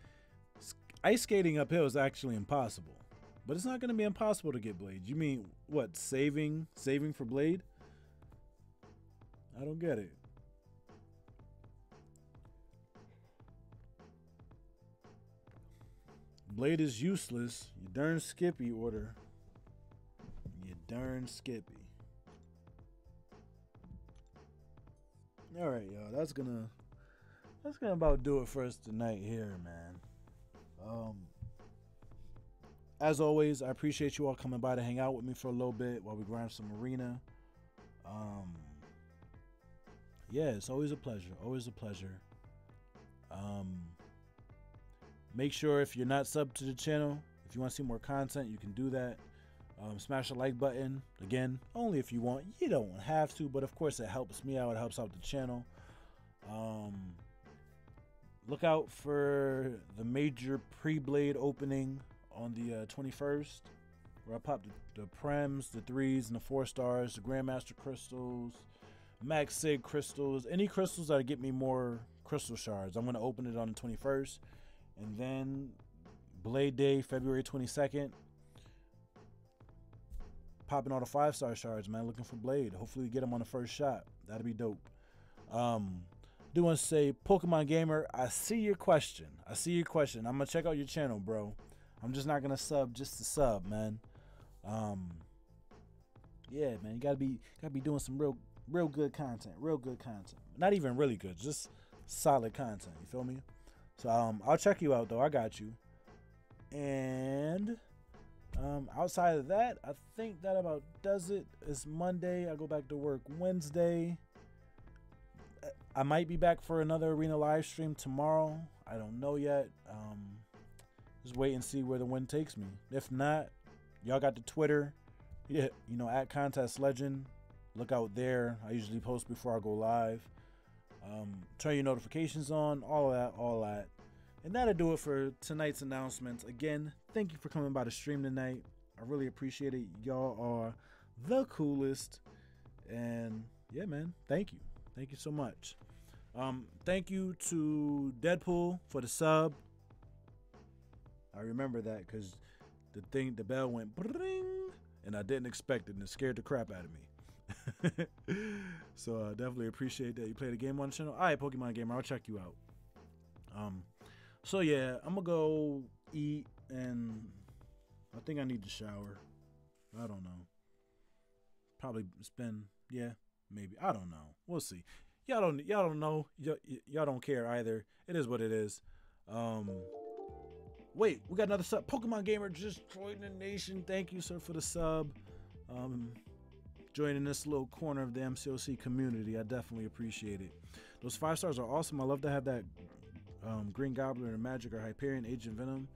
ice skating uphill is actually impossible. But it's not going to be impossible to get Blade. You mean, what, saving for Blade? I don't get it. Blade is useless. You darn Skippy, order. You darn Skippy. All right, y'all. That's gonna about do it for us tonight here, man. As always, I appreciate you all coming by to hang out with me for a little bit while we grind some arena. Yeah, it's always a pleasure. Make sure if you're not subbed to the channel, if you want to see more content, you can do that. Smash the like button. Again, only if you want. You don't have to, but of course it helps me out. It helps out the channel. Look out for the major pre-blade opening on the 21st, where I pop the Prems, the 3s, and the 4 stars, the Grandmaster crystals, Max Sig crystals, any crystals that get me more crystal shards. I'm going to open it on the 21st. And then Blade Day, February 22nd. Popping all the 5-star shards, man. Looking for Blade. Hopefully we get them on the first shot. That'd be dope. Do want to say, Pokemon Gamer, I see your question. I'm going to check out your channel, bro. I'm just not going to sub just to sub, man. Yeah, man. You gotta be doing some real good content. Not even really good, just solid content. You feel me? So I'll check you out though. I got you. And outside of that, I think that about does it. It's Monday. I go back to work Wednesday. I might be back for another arena live stream tomorrow. I don't know yet. Just wait and see where the wind takes me. If not, y'all got the Twitter. Yeah, at Contest Legend. Look out there. I usually post before I go live. Turn your notifications on. All that. And that'll do it for tonight's announcements. Again, thank you for coming by the stream tonight. I really appreciate it. Y'all are the coolest. And yeah, man, thank you. Thank you so much. Thank you to Deadpool for the sub. I remember that because the bell went bring, and I didn't expect it, and it scared the crap out of me. So I definitely appreciate that you play the game on the channel. All right, Pokemon Gamer, I'll check you out. So yeah, I'm gonna go eat, and I think I need to shower. I don't know. Probably spend, maybe. I don't know. We'll see. Y'all don't know. Y'all don't care either. It is what it is. Wait, we got another sub. Pokemon Gamer just joined the nation. Thank you, sir, for the sub. Joining this little corner of the MCOC community. I definitely appreciate it. Those 5 stars are awesome. I love to have that Green Goblin and Magic or Hyperion, Agent Venom,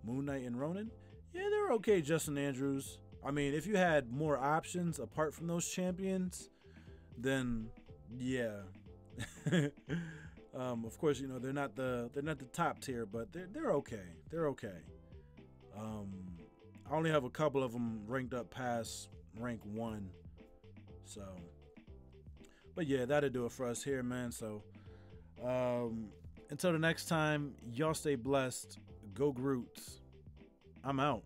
Moon Knight, and Ronin. Yeah, they're okay, Justin Andrews. I mean, if you had more options apart from those champions, then yeah. Of course, they're not the top tier, but they're okay. They're okay. I only have a couple of them ranked up past rank 1. So, but yeah, that'll do it for us here, man. So, until the next time, y'all stay blessed. Go Groots. I'm out.